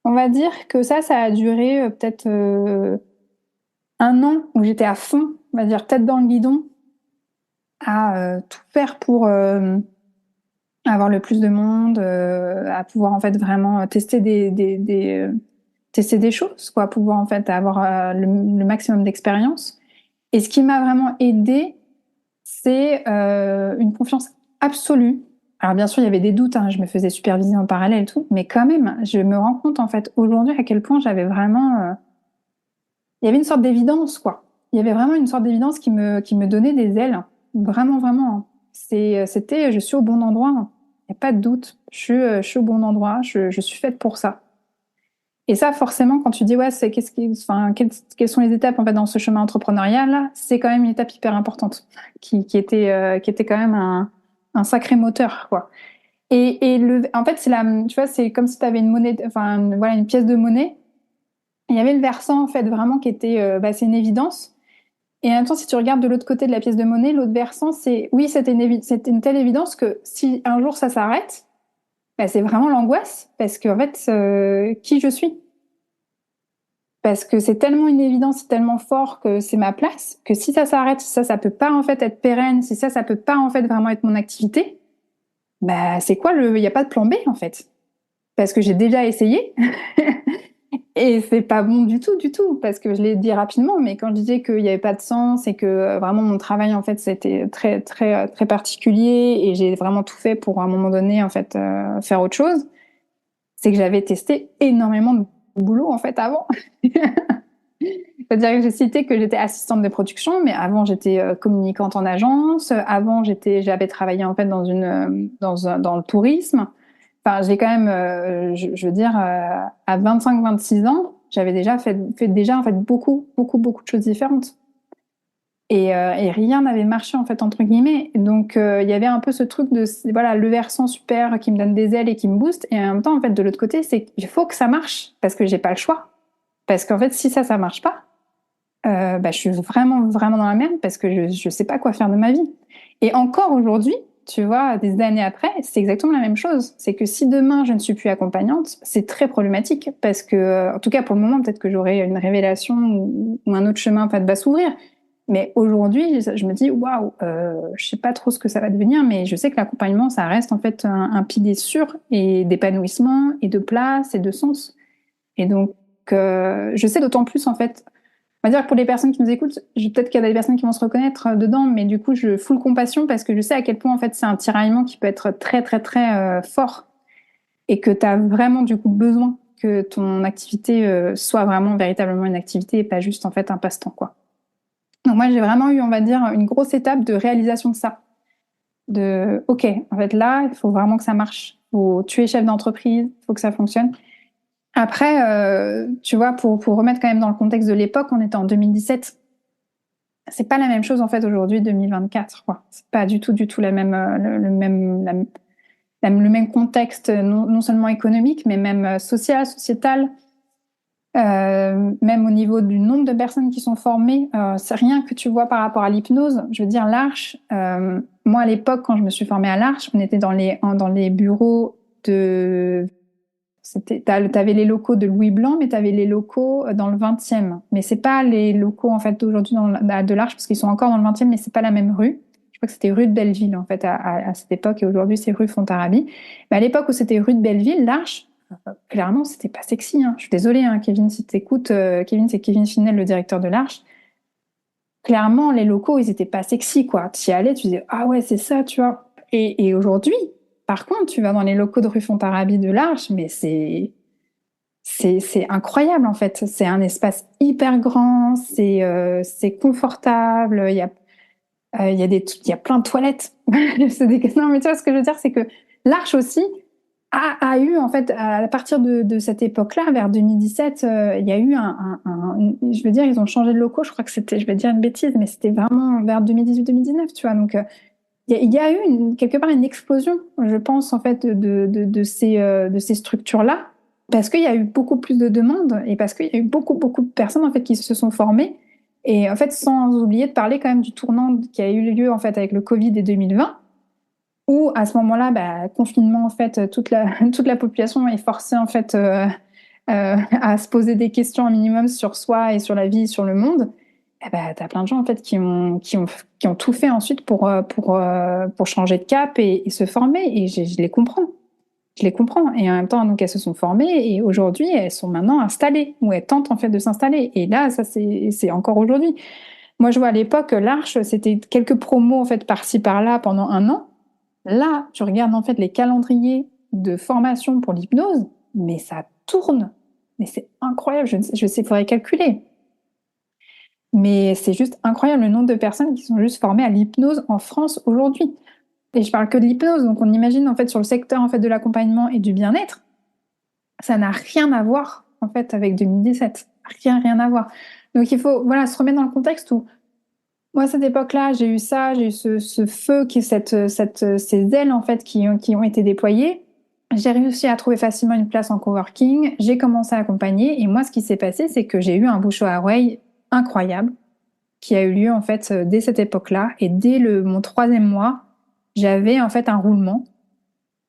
on va dire que ça a duré peut-être 1 an où j'étais à fond, on va dire tête dans le guidon, à tout faire pour avoir le plus de monde, à pouvoir en fait vraiment tester tester des choses, quoi, pouvoir en fait avoir le maximum d'expérience. Et ce qui m'a vraiment aidée, c'est une confiance absolue. Alors bien sûr, il y avait des doutes, hein, je me faisais superviser en parallèle et tout, mais quand même, je me rends compte en fait aujourd'hui à quel point j'avais vraiment... il y avait une sorte d'évidence, quoi. Il y avait vraiment une sorte d'évidence qui me donnait des ailes. Vraiment, vraiment, hein. C'était, je suis au bon endroit, hein. Il n'y a pas de doute. Je suis au bon endroit, je suis faite pour ça. Et ça, forcément, quand tu dis, ouais, quelles sont les étapes en fait dans ce chemin entrepreneurial là, c'est quand même une étape hyper importante, qui était quand même un sacré moteur, quoi. En fait, tu vois, c'est comme si tu avais une monnaie, voilà, une pièce de monnaie. Il y avait le versant en fait vraiment qui était, c'est une évidence. Et en même temps, si tu regardes de l'autre côté de la pièce de monnaie, l'autre versant, c'était une telle évidence que si un jour ça s'arrête, c'est vraiment l'angoisse parce que en fait, qui je suis? Parce que c'est tellement une évidence, c'est tellement fort que c'est ma place, que si ça s'arrête, si ça peut pas en fait être pérenne, si ça peut pas en fait vraiment être mon activité, c'est quoi il y a pas de plan B en fait. Parce que j'ai déjà essayé et c'est pas bon du tout, parce que je l'ai dit rapidement, mais quand je disais qu'il y avait pas de sens et que vraiment mon travail en fait c'était très très très particulier et j'ai vraiment tout fait pour à un moment donné en fait faire autre chose, c'est que j'avais testé énormément de boulot en fait avant. C'est-à-dire que j'ai cité que j'étais assistante de production, mais avant j'étais communicante en agence. Avant j'avais travaillé en fait dans le tourisme. Enfin, j'ai quand même, je veux dire, à 25-26 ans, j'avais déjà fait déjà en fait beaucoup de choses différentes. Et rien n'avait marché en fait entre guillemets. Donc il y avait un peu ce truc de voilà, le versant super qui me donne des ailes et qui me booste, et en même temps en fait de l'autre côté c'est qu'il faut que ça marche parce que j'ai pas le choix. Parce qu'en fait si ça marche pas, je suis vraiment vraiment dans la merde parce que je sais pas quoi faire de ma vie. Et encore aujourd'hui, tu vois, des années après, c'est exactement la même chose. C'est que si demain je ne suis plus accompagnante, c'est très problématique parce que, en tout cas pour le moment, peut-être que j'aurai une révélation ou un autre chemin en fait, va s'ouvrir. Mais aujourd'hui, je me dis waouh, je sais pas trop ce que ça va devenir, mais je sais que l'accompagnement, ça reste en fait un pilier sûr et d'épanouissement et de place et de sens. Et donc, je sais d'autant plus en fait. On va dire que pour les personnes qui nous écoutent, peut-être qu'il y a des personnes qui vont se reconnaître dedans, mais du coup, je full compassion parce que je sais à quel point en fait c'est un tiraillement qui peut être très très très fort et que tu as vraiment du coup besoin que ton activité soit vraiment véritablement une activité et pas juste en fait un passe-temps, quoi. Donc moi, j'ai vraiment eu, on va dire, une grosse étape de réalisation de ça. De, ok, en fait là, il faut vraiment que ça marche. Tu es chef d'entreprise, il faut que ça fonctionne. Après, tu vois, pour remettre quand même dans le contexte de l'époque, on était en 2017. C'est pas la même chose en fait aujourd'hui, 2024. Quoi. C'est pas du tout la même, le même contexte, non seulement économique, mais même social, sociétal. Même au niveau du nombre de personnes qui sont formées, c'est rien que tu vois par rapport à l'hypnose. Je veux dire, l'Arche, moi à l'époque, quand je me suis formée à l'Arche, on était dans les bureaux de... T'avais les locaux de Louis Blanc, mais t'avais les locaux dans le 20e. Mais c'est pas les locaux en fait d'aujourd'hui de l'Arche, parce qu'ils sont encore dans le 20e, mais c'est pas la même rue. Je crois que c'était rue de Belleville en fait à cette époque, et aujourd'hui c'est rue Fontarabie. Mais à l'époque où c'était rue de Belleville, l'Arche, clairement c'était pas sexy. Hein. Je suis désolée, hein, Kevin, si t'écoutes. Kevin, c'est Kevin Finel, le directeur de l'Arche. Clairement, les locaux, ils étaient pas sexy, quoi. Tu y allais, tu disais, ah ouais, c'est ça, tu vois. Et aujourd'hui, par contre, tu vas dans les locaux de rue Fontarabie de l'Arche, mais c'est c'est incroyable en fait. C'est un espace hyper grand, c'est confortable. Il y a plein de toilettes. Non, mais tu vois ce que je veux dire, c'est que l'Arche aussi a eu en fait à partir de cette époque-là, vers 2017, il y a eu je veux dire, ils ont changé de locaux. Je crois que c'était, je vais dire une bêtise, mais c'était vraiment vers 2018-2019, tu vois. Donc il y a eu quelque part une explosion, je pense, en fait, de ces structures-là, parce qu'il y a eu beaucoup plus de demandes et parce qu'il y a eu beaucoup de personnes, en fait, qui se sont formées. Et en fait, sans oublier de parler quand même du tournant qui a eu lieu, en fait, avec le Covid et 2020, où, à ce moment-là, confinement, en fait, toute la population est forcée, en fait, à se poser des questions un minimum sur soi et sur la vie, sur le monde. Eh ben, t'as plein de gens en fait qui ont tout fait ensuite pour changer de cap et se former et je les comprends. Je les comprends. Et en même temps, donc elles se sont formées et aujourd'hui elles sont maintenant installées ou elles tentent en fait de s'installer. Et là, ça c'est encore aujourd'hui. Moi, je vois à l'époque l'Arche, c'était quelques promos en fait par-ci par-là pendant un an. Là, tu regardes en fait les calendriers de formation pour l'hypnose, mais ça tourne. Mais c'est incroyable. Je sais, il faudrait calculer. Mais c'est juste incroyable le nombre de personnes qui sont juste formées à l'hypnose en France aujourd'hui. Et je parle que de l'hypnose, donc on imagine en fait sur le secteur en fait de l'accompagnement et du bien-être, ça n'a rien à voir en fait avec 2017, rien à voir. Donc il faut voilà se remettre dans le contexte où moi à cette époque-là j'ai eu ça, j'ai eu ce feu ces ailes en fait qui ont été déployées. J'ai réussi à trouver facilement une place en coworking, j'ai commencé à accompagner et moi ce qui s'est passé c'est que j'ai eu un bouche à oreille incroyable qui a eu lieu en fait dès cette époque-là et dès mon troisième mois, j'avais en fait un roulement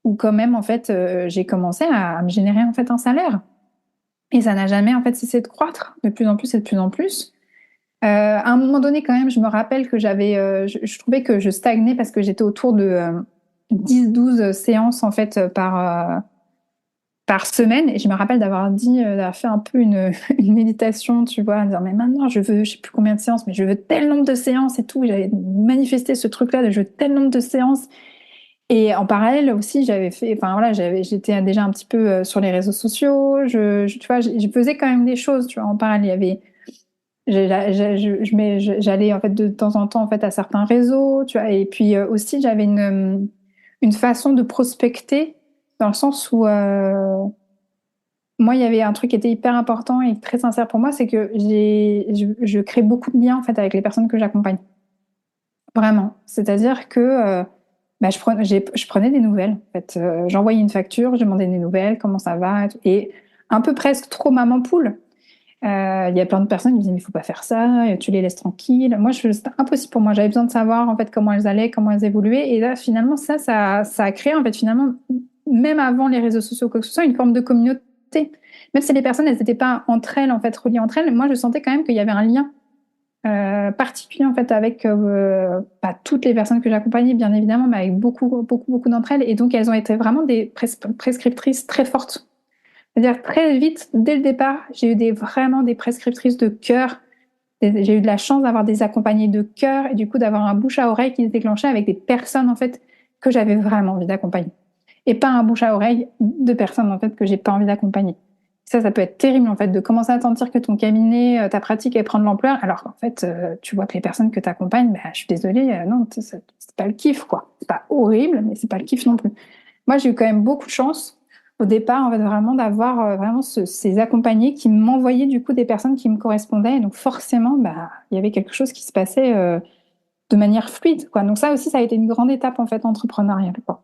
où quand même en fait j'ai commencé à me générer en fait un salaire et ça n'a jamais en fait cessé de croître de plus en plus et de plus en plus. À un moment donné quand même, je me rappelle que je trouvais que je stagnais parce que j'étais autour de 10-12 séances en fait par semaine. Et je me rappelle d'avoir fait un peu une méditation, tu vois, en disant, mais maintenant, je sais plus combien de séances, mais je veux tel nombre de séances et tout. J'avais manifesté ce truc-là de je veux tel nombre de séances. Et en parallèle aussi, enfin voilà, j'étais déjà un petit peu sur les réseaux sociaux. Tu vois, je faisais quand même des choses, tu vois, en parallèle. Il y avait, j'allais en fait de temps en temps en fait à certains réseaux, tu vois, et puis aussi j'avais une façon de prospecter dans le sens où moi, il y avait un truc qui était hyper important et très sincère pour moi, c'est que je crée beaucoup de liens en fait avec les personnes que j'accompagne. Vraiment. C'est-à-dire que je prenais des nouvelles. En fait, j'envoyais une facture, je demandais des nouvelles, comment ça va, et un peu presque trop maman poule. Il y a plein de personnes qui me disaient mais il faut pas faire ça, tu les laisses tranquilles. Moi, c'était impossible pour moi. J'avais besoin de savoir en fait comment elles allaient, comment elles évoluaient. Et là, finalement, ça a créé en fait finalement, même avant les réseaux sociaux ou quoi que ce soit, une forme de communauté. Même si les personnes, elles n'étaient pas entre elles, en fait, reliées entre elles, moi, je sentais quand même qu'il y avait un lien particulier, en fait, avec pas toutes les personnes que j'accompagnais, bien évidemment, mais avec beaucoup d'entre elles. Et donc, elles ont été vraiment des prescriptrices très fortes. C'est-à-dire, très vite, dès le départ, j'ai eu vraiment des prescriptrices de cœur. J'ai eu de la chance d'avoir des accompagnées de cœur et du coup, d'avoir un bouche à oreille qui se déclenchait avec des personnes, en fait, que j'avais vraiment envie d'accompagner. Et pas un bouche à oreille de personnes, en fait, que j'ai pas envie d'accompagner. Ça peut être terrible, en fait, de commencer à sentir que ton cabinet, ta pratique, elle prend de l'ampleur, alors qu'en fait, tu vois que les personnes que tu accompagnes, je suis désolée, non, c'est pas le kiff, quoi. C'est pas horrible, mais c'est pas le kiff non plus. Moi, j'ai eu quand même beaucoup de chance au départ, en fait, vraiment d'avoir vraiment ces accompagnés qui m'envoyaient du coup des personnes qui me correspondaient. Et donc, forcément, il y avait quelque chose qui se passait de manière fluide, quoi. Donc, ça aussi, ça a été une grande étape, en fait, entrepreneuriale, quoi.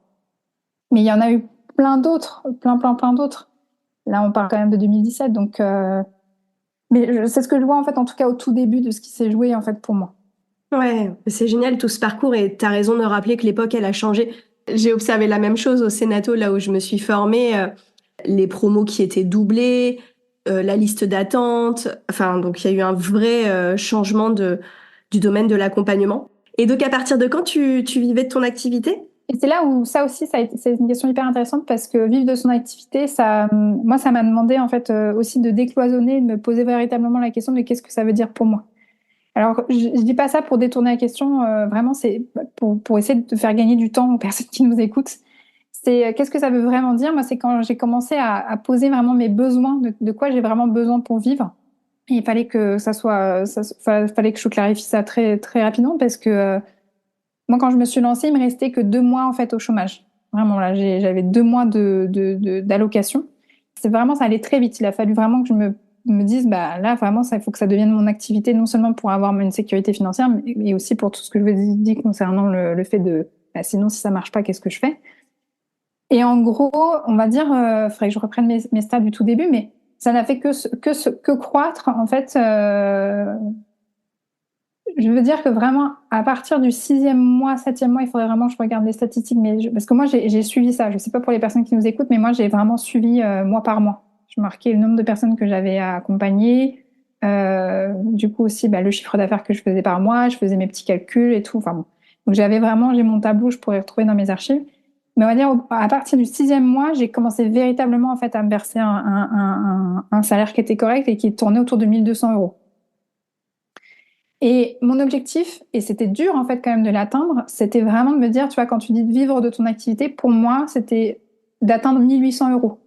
Mais il y en a eu plein d'autres, plein d'autres. Là, on parle quand même de 2017, donc. Mais c'est ce que je vois en fait, en tout cas au tout début de ce qui s'est joué en fait pour moi. Ouais, c'est génial tout ce parcours et tu as raison de rappeler que l'époque, elle a changé. J'ai observé la même chose au Sénato, là où je me suis formée, les promos qui étaient doublés, la liste d'attente. Enfin, donc il y a eu un vrai changement du domaine de l'accompagnement. Et donc, à partir de quand tu vivais de ton activité? Et c'est là où ça aussi, c'est une question hyper intéressante parce que vivre de son activité, moi, ça m'a demandé en fait aussi de décloisonner, de me poser véritablement la question de qu'est-ce que ça veut dire pour moi. Alors, je dis pas ça pour détourner la question, vraiment, c'est pour essayer de faire gagner du temps aux personnes qui nous écoutent. c'est qu'est-ce que ça veut vraiment dire? Moi, c'est quand j'ai commencé à poser vraiment mes besoins, de quoi j'ai vraiment besoin pour vivre. Et il fallait que ça soit, fallait que je clarifie ça très, très rapidement parce que moi, quand je me suis lancée, il me restait que 2 mois en fait au chômage. Vraiment, là, j'avais 2 mois d'allocation. C'est vraiment, ça allait très vite. Il a fallu vraiment que je me dise, bah là, vraiment, ça, il faut que ça devienne mon activité, non seulement pour avoir une sécurité financière, mais aussi pour tout ce que je vous ai dit concernant le fait de, bah, sinon, si ça marche pas, qu'est-ce que je fais? Et en gros, on va dire, faudrait que je reprenne mes stats du tout début, mais ça n'a fait que croître, en fait. Je veux dire que vraiment, à partir du 6e mois, 7e mois, il faudrait vraiment que je regarde les statistiques, parce que moi, j'ai suivi ça. Je sais pas pour les personnes qui nous écoutent, mais moi, j'ai vraiment suivi mois par mois. Je marquais le nombre de personnes que j'avais à accompagner, du coup aussi, bah, le chiffre d'affaires que je faisais par mois, je faisais mes petits calculs et tout. Enfin bon. Donc j'ai mon tableau, je pourrais retrouver dans mes archives. Mais on va dire, à partir du 6e mois, j'ai commencé véritablement, en fait, à me verser un salaire qui était correct et qui tournait autour de 1 200 euros. Et mon objectif, et c'était dur en fait quand même de l'atteindre, c'était vraiment de me dire, tu vois, quand tu dis de vivre de ton activité, pour moi, c'était d'atteindre 1 800 euros.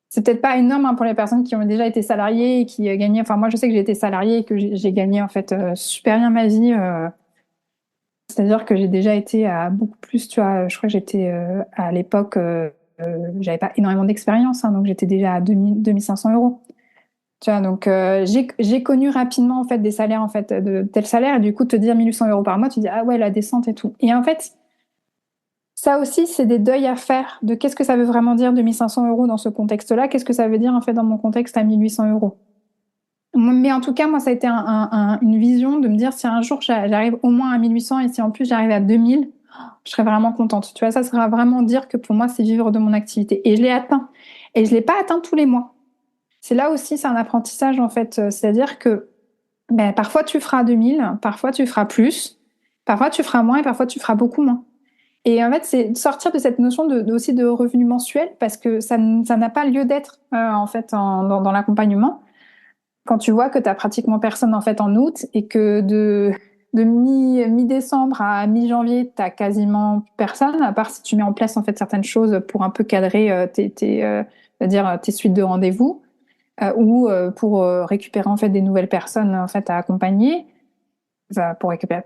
C'est peut-être pas énorme hein, pour les personnes qui ont déjà été salariées et qui gagnaient. Enfin, moi, je sais que j'ai été salariée et que j'ai gagné en fait super bien ma vie. C'est-à-dire que j'ai déjà été à beaucoup plus, tu vois. Je crois que j'étais à l'époque, j'avais pas énormément d'expérience, hein, donc j'étais déjà à 2 500 euros. Tu vois, donc j'ai connu rapidement en fait des salaires en fait de tel salaire et du coup te dire 1 800 euros par mois, tu dis ah ouais la descente et tout. Et en fait ça aussi c'est des deuils à faire de qu'est-ce que ça veut vraiment dire 2 500 euros dans ce contexte-là, qu'est-ce que ça veut dire en fait dans mon contexte à 1 800 euros. Mais en tout cas moi ça a été une vision de me dire si un jour j'arrive au moins à 1 800 et si en plus j'arrive à 2 000, je serais vraiment contente. Tu vois, ça sera vraiment dire que pour moi c'est vivre de mon activité et je l'ai atteint et je l'ai pas atteint tous les mois. C'est là aussi, c'est un apprentissage en fait. C'est-à-dire que ben, parfois tu feras 2 000, parfois tu feras plus, parfois tu feras moins et parfois tu feras beaucoup moins. Et en fait, c'est sortir de cette notion aussi de revenu mensuel parce que ça n'a pas lieu d'être en fait dans l'accompagnement. Quand tu vois que tu as pratiquement personne en fait en août et que de mi-décembre à mi-janvier, tu as quasiment personne, à part si tu mets en place en fait certaines choses pour un peu cadrer c'est-à-dire tes suites de rendez-vous ou pour récupérer en fait des nouvelles personnes en fait à accompagner, enfin,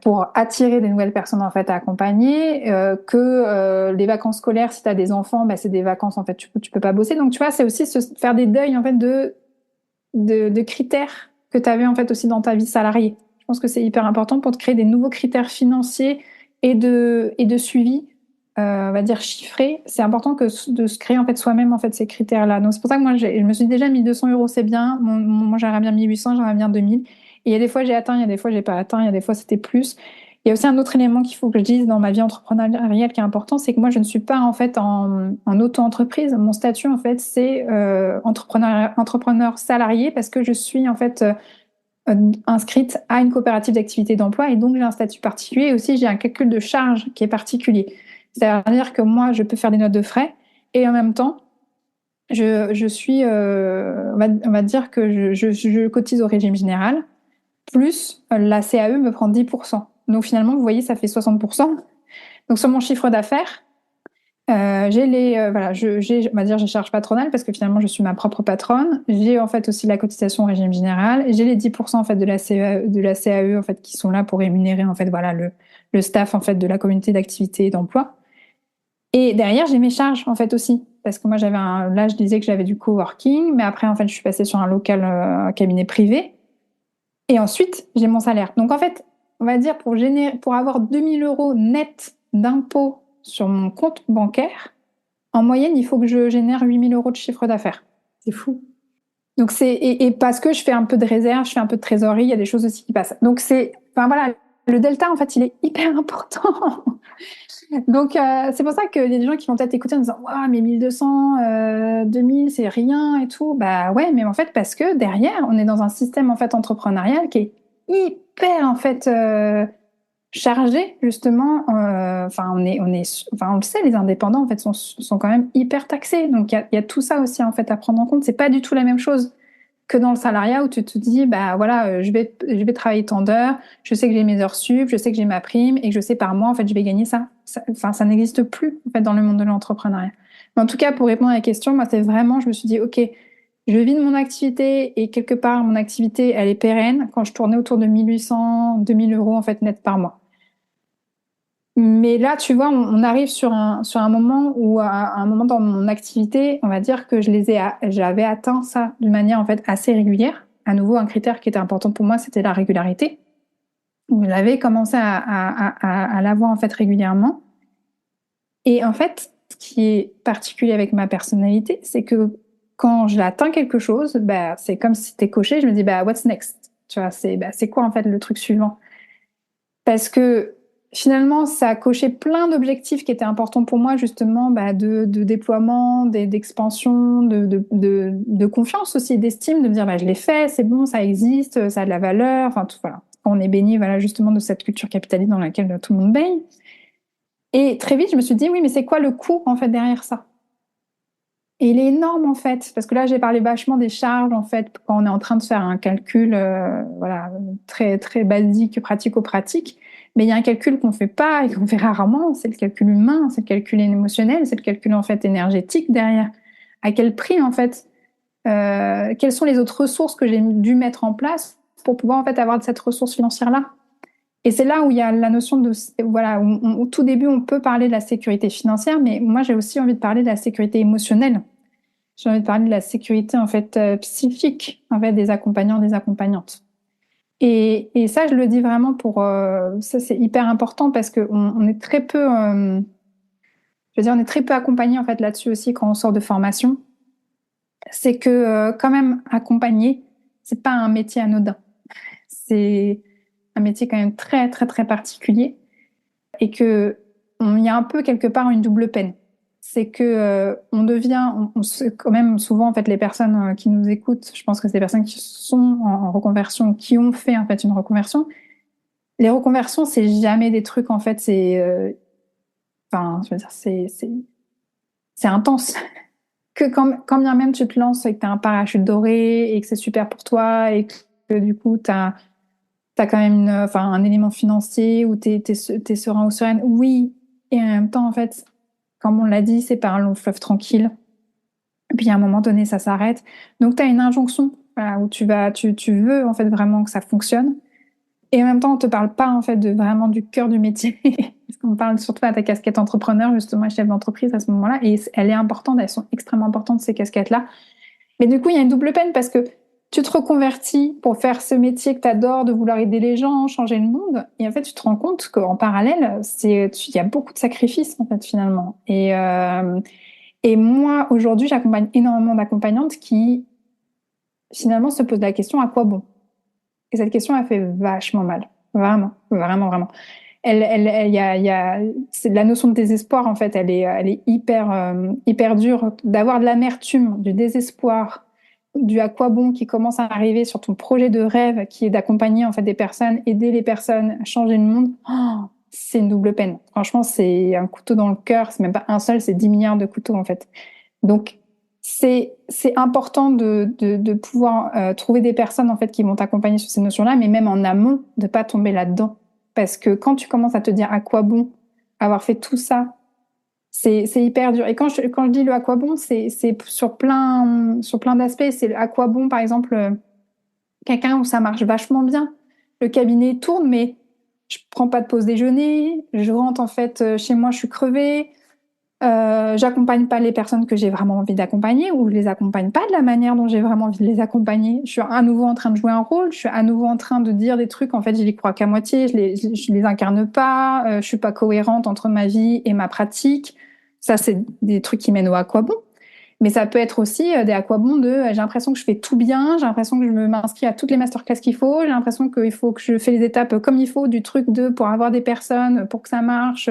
pour attirer des nouvelles personnes en fait à accompagner, les vacances scolaires si tu as des enfants, bah, c'est des vacances en fait tu peux pas bosser. Donc tu vois, c'est aussi faire des deuils en fait de critères que tu avais en fait aussi dans ta vie salariée. Je pense que c'est hyper important pour te créer des nouveaux critères financiers et de suivi on va dire chiffré, c'est important de se créer en fait soi-même en fait ces critères-là. Donc c'est pour ça que moi je me suis déjà mis 200 euros, c'est bien. Moi j'aurais bien mis 800, j'aurais bien 2000. Et il y a des fois j'ai atteint, il y a des fois j'ai pas atteint, il y a des fois c'était plus. Il y a aussi un autre élément qu'il faut que je dise dans ma vie entrepreneuriale qui est important, c'est que moi je ne suis pas en fait en auto-entreprise. Mon statut en fait c'est entrepreneur salarié parce que je suis en fait inscrite à une coopérative d'activité d'emploi et donc j'ai un statut particulier et aussi j'ai un calcul de charge qui est particulier. C'est-à-dire que moi, je peux faire des notes de frais et en même temps, je suis, on va dire que je cotise au régime général, plus la CAE me prend 10%. Donc finalement, vous voyez, ça fait 60%. Donc sur mon chiffre d'affaires, j'ai voilà, on va dire, j'ai charge patronale parce que finalement, je suis ma propre patronne. J'ai en fait aussi la cotisation au régime général. J'ai les 10% en fait de la CAE en fait qui sont là pour rémunérer en fait voilà le staff en fait de la communauté d'activité et d'emploi. Et derrière, j'ai mes charges, en fait, aussi. Parce que moi, là, je disais que j'avais du coworking, mais après, en fait, je suis passée sur un local, un cabinet privé. Et ensuite, j'ai mon salaire. Donc, en fait, on va dire, pour avoir 2000 € net d'impôts sur mon compte bancaire, en moyenne, il faut que je génère 8000 € de chiffre d'affaires. C'est fou. Donc, et parce que je fais un peu de réserve, je fais un peu de trésorerie, il y a des choses aussi qui passent. Donc, enfin, voilà, le delta, en fait, il est hyper important. Donc, c'est pour ça qu'il y a des gens qui vont peut-être écouter en disant waouh, mais 1200, 2000, c'est rien et tout. Bah ouais, mais en fait, parce que derrière, on est dans un système en fait entrepreneurial qui est hyper en fait chargé justement. Enfin, enfin, on le sait, les indépendants en fait sont quand même hyper taxés. Donc, il y a tout ça aussi en fait à prendre en compte. C'est pas du tout la même chose que dans le salariat où tu te dis bah voilà je vais travailler tant d'heures, je sais que j'ai mes heures sup, je sais que j'ai ma prime et que je sais par mois en fait je vais gagner ça. ça n'existe plus en fait dans le monde de l'entrepreneuriat. Mais en tout cas, pour répondre à la question, moi, c'est vraiment, je me suis dit, ok, je vis de mon activité et quelque part, mon activité, elle est pérenne quand je tournais autour de 1800, 2000 euros en fait net par mois. Mais là, tu vois, on arrive sur un moment où, à un moment dans mon activité, on va dire que j'avais atteint ça d'une manière en fait assez régulière. À nouveau, un critère qui était important pour moi, c'était la régularité. J'avais commencé à l'avoir en fait régulièrement. Et en fait, ce qui est particulier avec ma personnalité, c'est que quand j'atteins quelque chose, bah, c'est comme si c'était coché. Je me dis, bah, what's next? Tu vois, c'est quoi en fait le truc suivant? Parce que finalement, ça a coché plein d'objectifs qui étaient importants pour moi, justement, bah, de déploiement, d'expansion, de confiance aussi, d'estime, de me dire, bah, je l'ai fait, c'est bon, ça existe, ça a de la valeur, enfin, tout, voilà. On est béni, voilà, justement, de cette culture capitaliste dans laquelle tout le monde baigne. Et très vite, je me suis dit, oui, mais c'est quoi le coût, en fait, derrière ça? Et il est énorme, en fait, parce que là, j'ai parlé vachement des charges, en fait, quand on est en train de faire un calcul, voilà, très, très basique, pratico-pratique. Mais il y a un calcul qu'on fait pas et qu'on fait rarement, c'est le calcul humain, c'est le calcul émotionnel, c'est le calcul, en fait, énergétique derrière. À quel prix, en fait, quelles sont les autres ressources que j'ai dû mettre en place pour pouvoir, en fait, avoir cette ressource financière-là? Et c'est là où il y a la notion de, voilà, au tout début, on peut parler de la sécurité financière, mais moi, j'ai aussi envie de parler de la sécurité émotionnelle. J'ai envie de parler de la sécurité, en fait, psychique, en fait, des accompagnants, des accompagnantes. Et ça, je le dis vraiment pour, ça, c'est hyper important parce que on est très peu, je veux dire, on est très peu accompagné, en fait, là-dessus aussi quand on sort de formation. C'est que, quand même, accompagner, c'est pas un métier anodin. C'est un métier quand même très, très, très particulier et que il y a un peu quelque part une double peine. C'est que on devient, quand même souvent en fait les personnes qui nous écoutent, je pense que c'est des personnes qui sont en reconversion, qui ont fait en fait une reconversion. Les reconversions, c'est jamais des trucs en fait, enfin, je veux dire, c'est intense. Que quand bien même tu te lances et que tu as un parachute doré et que c'est super pour toi et que du coup t'as quand même enfin, un élément financier où t'es serein ou sereine. Oui, et en même temps, en fait, comme on l'a dit, c'est pas un long fleuve tranquille. Et puis à un moment donné, ça s'arrête. Donc t'as une injonction, voilà, où tu veux en fait vraiment que ça fonctionne. Et en même temps, on te parle pas en fait de vraiment du cœur du métier. Parce qu'on parle surtout à ta casquette entrepreneur, justement, chef d'entreprise à ce moment-là. Et elle est importante, elles sont extrêmement importantes, ces casquettes-là. Mais du coup, il y a une double peine parce que tu te reconvertis pour faire ce métier que tu adores, de vouloir aider les gens, changer le monde. Et en fait, tu te rends compte qu'en parallèle, il y a beaucoup de sacrifices, en fait, finalement. Et moi, aujourd'hui, j'accompagne énormément d'accompagnantes qui, finalement, se posent la question, à quoi bon? Et cette question, elle fait vachement mal. Vraiment, vraiment, vraiment. C'est la notion de désespoir, en fait, elle est hyper dure. D'avoir de l'amertume, du désespoir, du à quoi bon qui commence à arriver sur ton projet de rêve, qui est d'accompagner, en fait, des personnes, aider les personnes, changer le monde. Oh, c'est une double peine. Franchement, c'est un couteau dans le cœur. C'est même pas un seul, c'est 10 milliards de couteaux, en fait. Donc, c'est important de pouvoir trouver des personnes en fait qui vont t'accompagner sur ces notions-là, mais même en amont, de pas tomber là-dedans. Parce que quand tu commences à te dire à quoi bon avoir fait tout ça, c'est hyper dur. Et quand je dis le à quoi bon, c'est sur plein d'aspects. C'est à quoi bon, par exemple, quelqu'un où ça marche vachement bien. Le cabinet tourne, mais je prends pas de pause déjeuner. Je rentre en fait chez moi, je suis crevée. J'accompagne pas les personnes que j'ai vraiment envie d'accompagner ou je les accompagne pas de la manière dont j'ai vraiment envie de les accompagner. Je suis à nouveau en train de jouer un rôle, je suis à nouveau en train de dire des trucs, en fait, je les crois qu'à moitié, je les incarne pas, je suis pas cohérente entre ma vie et ma pratique. Ça, c'est des trucs qui mènent au à quoi bon. Mais ça peut être aussi des à quoi bon j'ai l'impression que je fais tout bien, j'ai l'impression que je m'inscris à toutes les masterclass qu'il faut, j'ai l'impression qu'il faut que je fais les étapes comme il faut du truc pour avoir des personnes, pour que ça marche.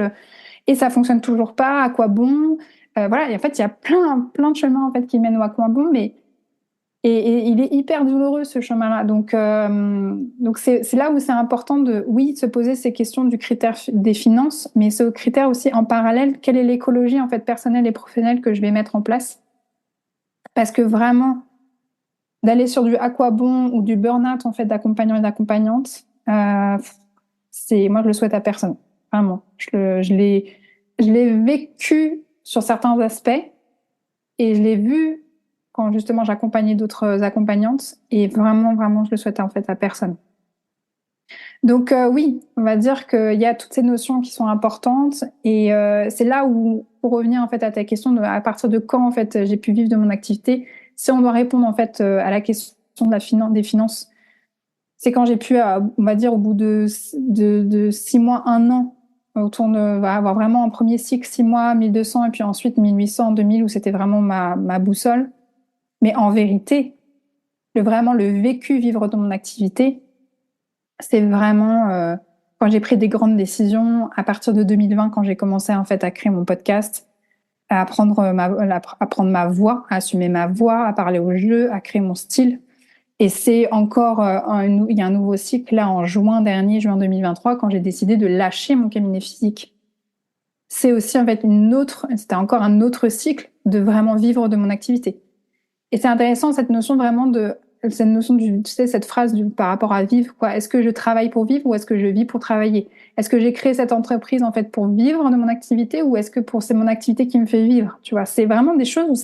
Et ça fonctionne toujours pas, à quoi bon? Voilà, et en fait, il y a plein de chemins en fait qui mènent au à quoi bon, mais et il est hyper douloureux ce chemin-là. Donc c'est là où c'est important de oui se poser ces questions du critère des finances, mais ce critère aussi en parallèle, quelle est l'écologie en fait personnelle et professionnelle que je vais mettre en place? Parce que vraiment d'aller sur du à quoi bon ou du burn-out en fait d'accompagnants et d'accompagnantes, c'est moi je le souhaite à personne. Vraiment, je l'ai je l'ai vécu sur certains aspects et je l'ai vu quand justement j'accompagnais d'autres accompagnantes et vraiment, vraiment, je le souhaitais en fait à personne. Donc oui, on va dire qu'il y a toutes ces notions qui sont importantes et c'est là où, pour revenir en fait à ta question de à partir de quand en fait j'ai pu vivre de mon activité, si on doit répondre en fait à la question de des finances, c'est quand j'ai pu, on va dire au bout de 6 mois, 1 an, autour de va avoir vraiment un premier cycle 6 mois, 1200 et puis ensuite 1800, 2000 où c'était vraiment ma boussole. Mais en vérité, vraiment le vécu vivre de mon activité, c'est vraiment quand j'ai pris des grandes décisions à partir de 2020, quand j'ai commencé en fait à créer mon podcast, à prendre ma voix, à assumer ma voix, à parler au jeu, à créer mon style. Et c'est encore il y a un nouveau cycle là en juin 2023, quand j'ai décidé de lâcher mon cabinet physique. C'est aussi en fait c'était encore un autre cycle de vraiment vivre de mon activité. Et c'est intéressant cette notion vraiment tu sais, cette phrase par rapport à vivre, quoi. Est-ce que je travaille pour vivre ou est-ce que je vis pour travailler? Est-ce que j'ai créé cette entreprise, en fait, pour vivre de mon activité ou est-ce que c'est mon activité qui me fait vivre? Tu vois, c'est vraiment des choses où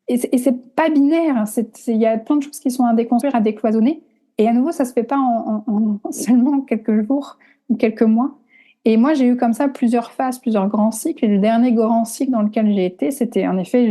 et c'est pas binaire. Il y a plein de choses qui sont à déconstruire, à décloisonner. Et à nouveau, ça se fait pas en seulement quelques jours ou quelques mois. Et moi, j'ai eu comme ça plusieurs phases, plusieurs grands cycles. Et le dernier grand cycle dans lequel j'ai été, c'était en effet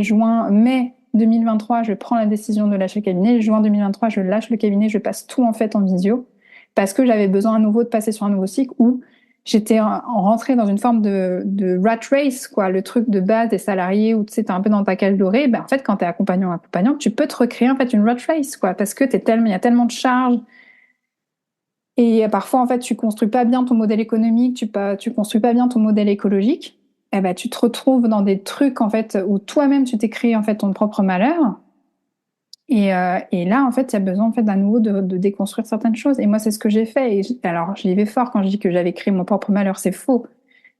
mai 2023, je prends la décision de lâcher le cabinet. Juin 2023, je lâche le cabinet, je passe tout en fait en visio parce que j'avais besoin à nouveau de passer sur un nouveau cycle où j'étais rentrée dans une forme de rat race, quoi, le truc de base des salariés où tu sais, t'es un peu dans ta cage dorée. Ben, en fait, quand t'es accompagnant, tu peux te recréer en fait une rat race, quoi, parce que il y a tellement de charges. Et parfois, en fait, tu construis pas bien ton modèle économique, tu construis pas bien ton modèle écologique. Eh ben, tu te retrouves dans des trucs, en fait, où toi-même, tu t'es créé, en fait, ton propre malheur. Et là, en fait, il y a besoin, en fait, d'un nouveau de déconstruire certaines choses. Et moi, c'est ce que j'ai fait. Alors, j'y vais fort quand je dis que j'avais créé mon propre malheur, c'est faux.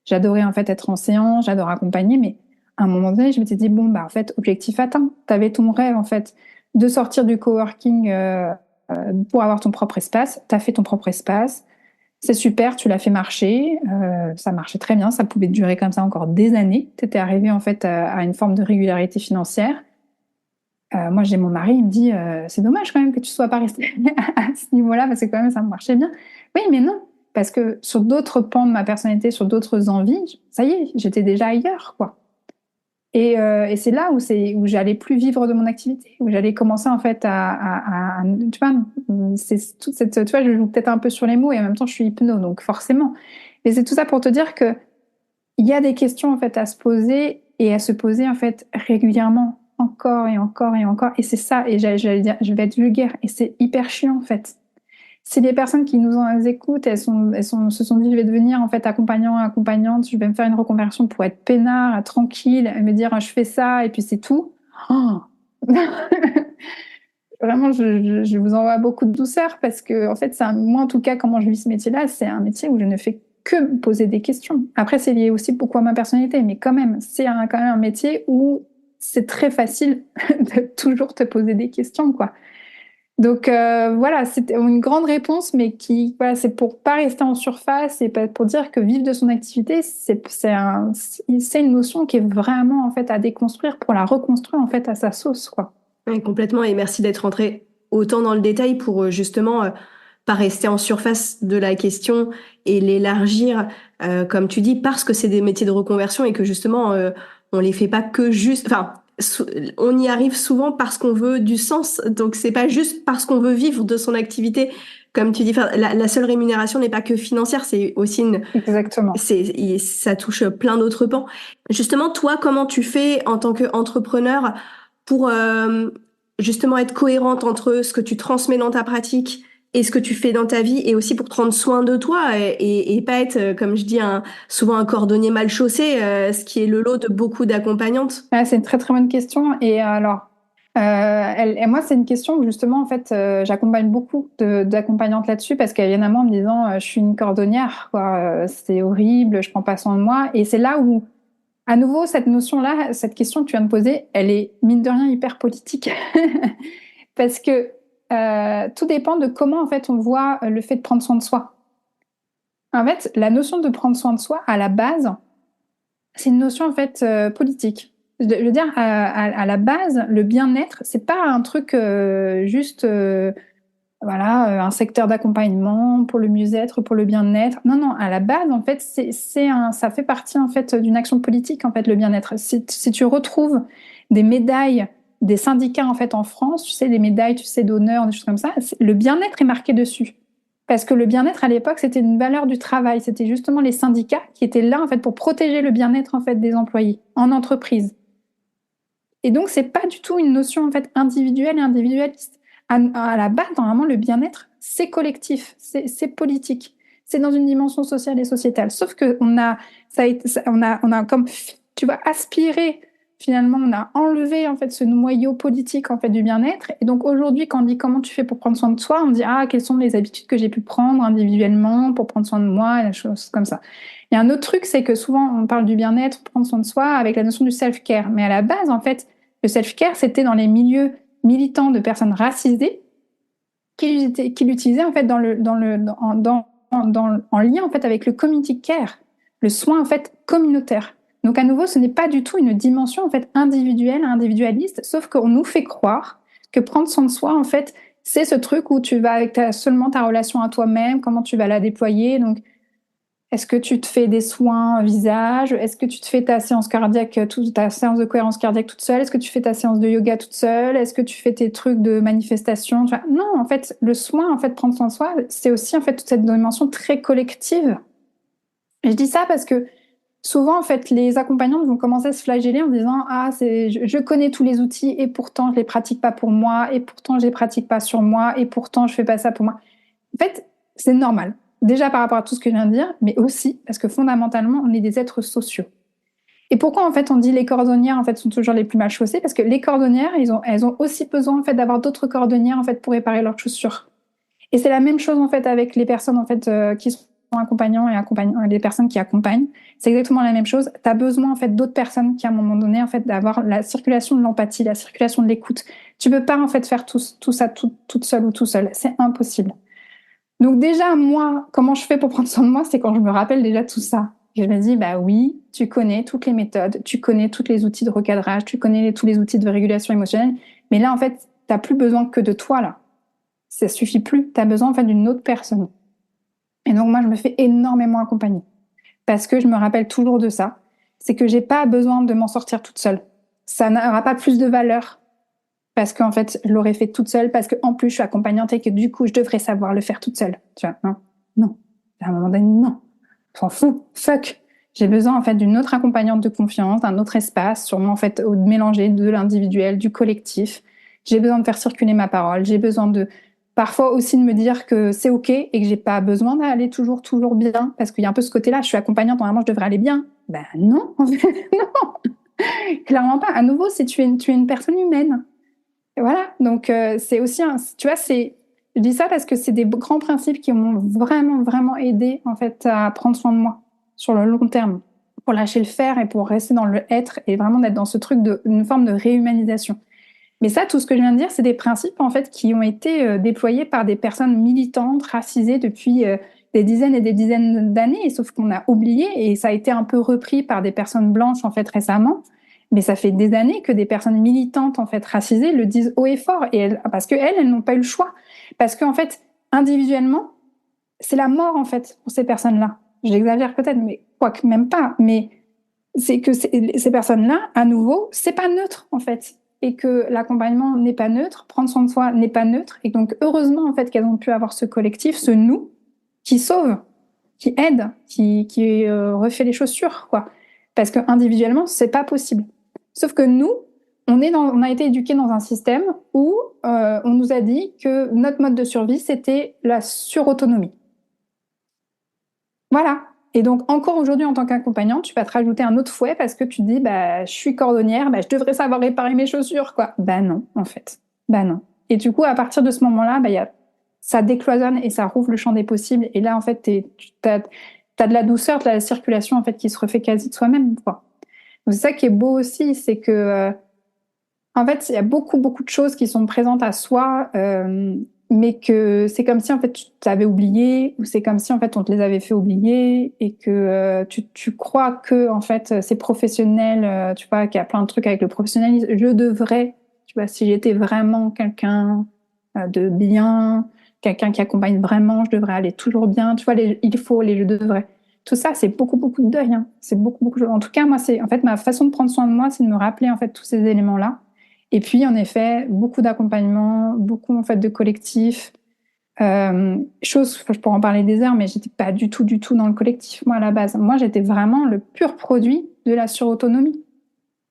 J'adorais, en fait, être en séance, j'adore accompagner, mais à un moment donné, je m'étais dit, bon, bah, en fait, objectif atteint. T'avais ton rêve, en fait, de sortir du coworking, pour avoir ton propre espace. T'as fait ton propre espace. C'est super, tu l'as fait marcher, ça marchait très bien, ça pouvait durer comme ça encore des années. Tu étais arrivé en fait à une forme de régularité financière. Moi, j'ai mon mari, il me dit c'est dommage quand même que tu sois pas resté à ce niveau-là parce que quand même ça marchait bien. Oui, mais non, parce que sur d'autres pans de ma personnalité, sur d'autres envies, ça y est, j'étais déjà ailleurs, quoi. Et c'est là où j'allais plus vivre de mon activité, où j'allais commencer en fait tu vois, c'est toute cette, tu vois, je joue peut-être un peu sur les mots et en même temps je suis hypno, donc forcément. Mais c'est tout ça pour te dire que il y a des questions en fait à se poser et à se poser en fait régulièrement, encore et encore et encore. Et c'est ça. Et j'allais dire, je vais être vulgaire et c'est hyper chiant en fait. Si les personnes qui nous écoutent, se sont dit, je vais devenir en fait accompagnante, je vais me faire une reconversion pour être peinard, tranquille, et me dire, je fais ça et puis c'est tout. Oh. Vraiment, je vous envoie beaucoup de douceur parce que en fait, moi en tout cas, comment je vis ce métier-là, c'est un métier où je ne fais que me poser des questions. Après, c'est lié aussi beaucoup à ma personnalité, mais quand même, c'est quand même un métier où c'est très facile de toujours te poser des questions, quoi. Donc voilà, c'était une grande réponse, mais voilà, c'est pour pas rester en surface et pour dire que vivre de son activité, c'est une notion qui est vraiment en fait à déconstruire pour la reconstruire en fait à sa sauce, quoi. Ouais, complètement. Et merci d'être rentré autant dans le détail pour justement pas rester en surface de la question et l'élargir, comme tu dis, parce que c'est des métiers de reconversion et que justement on les fait pas que juste. Enfin, on y arrive souvent parce qu'on veut du sens. Donc c'est pas juste parce qu'on veut vivre de son activité. Comme tu dis, enfin, la seule rémunération n'est pas que financière, c'est aussi Exactement. ça touche plein d'autres pans. Justement, toi, comment tu fais en tant qu'entrepreneur pour justement être cohérente entre ce que tu transmets dans ta pratique et ce que tu fais dans ta vie, et aussi pour prendre soin de toi et pas être, comme je dis, souvent un cordonnier mal chaussé, ce qui est le lot de beaucoup d'accompagnantes. Ah, c'est une très très bonne question. Et alors, et moi, c'est une question où justement, en fait, j'accompagne beaucoup d'accompagnantes là-dessus parce qu'elles viennent à moi en me disant, je suis une cordonnière, quoi, c'est horrible, je prends pas soin de moi. Et c'est là où, à nouveau, cette notion-là, cette question que tu viens de poser, elle est mine de rien hyper politique parce que tout dépend de comment en fait on voit le fait de prendre soin de soi. En fait, la notion de prendre soin de soi, à la base, c'est une notion en fait politique. Je veux dire, à la base, le bien-être, c'est pas un truc juste, voilà, un secteur d'accompagnement pour le mieux-être, pour le bien-être. Non, non, à la base, en fait, ça fait partie en fait d'une action politique en fait le bien-être. Si tu retrouves des médailles des syndicats en fait en France, tu sais, des médailles, tu sais, d'honneur, des choses comme ça, le bien-être est marqué dessus. Parce que le bien-être à l'époque, c'était une valeur du travail. C'était justement les syndicats qui étaient là en fait pour protéger le bien-être en fait des employés en entreprise. Et donc c'est pas du tout une notion en fait individuelle et individualiste. À la base, normalement, le bien-être c'est collectif, c'est politique, c'est dans une dimension sociale et sociétale. Sauf que on a comme tu vois aspiré finalement, on a enlevé en fait ce noyau politique en fait du bien-être. Et donc aujourd'hui, quand on dit comment tu fais pour prendre soin de soi, on dit ah quelles sont les habitudes que j'ai pu prendre individuellement pour prendre soin de moi, et des choses comme ça. Il y a un autre truc, c'est que souvent on parle du bien-être, prendre soin de soi avec la notion du self-care. Mais à la base, en fait, le self-care, c'était dans les milieux militants de personnes racisées qui l'utilisaient en fait en lien en fait avec le community care, le soin en fait communautaire. Donc à nouveau, ce n'est pas du tout une dimension en fait individuelle, individualiste, sauf qu'on nous fait croire que prendre soin de soi en fait, c'est ce truc où tu vas avec seulement ta relation à toi-même, comment tu vas la déployer. Donc est-ce que tu te fais des soins visage? Est-ce que tu te fais ta séance cardiaque, ta séance de cohérence cardiaque toute seule? Est-ce que tu fais ta séance de yoga toute seule? Est-ce que tu fais tes trucs de manifestation? Non, en fait, le soin, en fait, prendre soin de soi, c'est aussi en fait toute cette dimension très collective. Et je dis ça parce que souvent, en fait, les accompagnantes vont commencer à se flageller en disant ah, je connais tous les outils et pourtant je les pratique pas pour moi et pourtant je les pratique pas sur moi et pourtant je fais pas ça pour moi. En fait, c'est normal. Déjà par rapport à tout ce que je viens de dire, mais aussi parce que fondamentalement, on est des êtres sociaux. Et pourquoi en fait on dit les cordonnières en fait sont toujours les plus mal chaussées? Parce que les cordonnières, elles ont aussi besoin en fait d'avoir d'autres cordonnières en fait pour réparer leurs chaussures. Et c'est la même chose en fait avec les personnes en fait qui sont accompagnants et les personnes qui accompagnent. C'est exactement la même chose. Tu as besoin en fait d'autres personnes qui à un moment donné en fait d'avoir la circulation de l'empathie, la circulation de l'écoute. Tu peux pas en fait faire tout ça toute seule ou tout seul. C'est impossible. Donc déjà, moi, comment je fais pour prendre soin de moi, c'est quand je me rappelle déjà tout ça. Et je me dis, bah oui, tu connais toutes les méthodes, tu connais tous les outils de recadrage, tu connais tous les outils de régulation émotionnelle, mais là, en fait, t'as plus besoin que de toi, là. Ça suffit plus, t'as besoin, en fait, d'une autre personne. Et donc, moi, je me fais énormément accompagner. Parce que je me rappelle toujours de ça. C'est que j'ai pas besoin de m'en sortir toute seule. Ça n'aura pas plus de valeur parce qu'en fait, je l'aurais fait toute seule, parce qu'en plus, je suis accompagnante et que du coup, je devrais savoir le faire toute seule. Tu vois, non, non. À un moment donné, non. S'en fout, fuck. J'ai besoin en fait d'une autre accompagnante de confiance, d'un autre espace, sûrement en fait de mélanger de l'individuel, du collectif. J'ai besoin de faire circuler ma parole. J'ai besoin de parfois aussi de me dire que c'est ok et que j'ai pas besoin d'aller toujours bien, parce qu'il y a un peu ce côté-là. Je suis accompagnante, normalement je devrais aller bien. Ben non, en fait, non, clairement pas. À nouveau, si tu es une personne humaine. Et voilà, donc c'est aussi tu vois, je dis ça parce que c'est des grands principes qui m'ont vraiment aidé en fait à prendre soin de moi sur le long terme, pour lâcher le faire et pour rester dans le être et vraiment d'être dans ce truc une forme de réhumanisation. Mais ça, tout ce que je viens de dire, c'est des principes en fait qui ont été déployés par des personnes militantes, racisées depuis des dizaines et des dizaines d'années, sauf qu'on a oublié et ça a été un peu repris par des personnes blanches en fait récemment. Mais ça fait des années que des personnes militantes en fait racisées le disent haut et fort parce que elles n'ont pas eu le choix, parce qu'en fait individuellement c'est la mort en fait pour ces personnes-là. J'exagère peut-être, mais quoique même pas. Mais c'est que ces personnes-là, à nouveau, c'est pas neutre en fait, et que l'accompagnement n'est pas neutre, prendre soin de soi n'est pas neutre, et donc heureusement en fait qu'elles ont pu avoir ce collectif, ce nous qui sauve, qui aide, qui refait les chaussures quoi, parce que individuellement c'est pas possible. Sauf que nous, on a été éduqués dans un système où on nous a dit que notre mode de survie c'était la surautonomie. Voilà. Et donc, encore aujourd'hui, en tant qu'accompagnante, tu vas te rajouter un autre fouet parce que tu te dis, bah, je suis cordonnière, bah, je devrais savoir réparer mes chaussures, quoi. Bah non, en fait. Bah non. Et du coup, à partir de ce moment-là, bah, ça décloisonne et ça rouvre le champ des possibles. Et là, en fait, t'as de la douceur, de la circulation, en fait, qui se refait quasi de soi-même, quoi. Donc, c'est ça qui est beau aussi, c'est que, en fait, il y a beaucoup de choses qui sont présentes à soi, mais que c'est comme si en fait tu t'avais oublié, ou c'est comme si en fait on te les avait fait oublier, et que tu crois que en fait c'est professionnel, tu vois, qu'il y a plein de trucs avec le professionnalisme. Je devrais, tu vois, si j'étais vraiment quelqu'un de bien, quelqu'un qui accompagne vraiment, je devrais aller toujours bien, tu vois, il faut, les je devrais. Tout ça, c'est beaucoup, beaucoup de deuil, hein. C'est beaucoup, beaucoup de... En tout cas, moi, c'est en fait ma façon de prendre soin de moi, c'est de me rappeler en fait tous ces éléments-là. Et puis, en effet, beaucoup d'accompagnement, beaucoup en fait de collectif. Chose, je pourrais en parler des heures, mais j'étais pas du tout dans le collectif, moi, à la base. Moi, j'étais vraiment le pur produit de la surautonomie.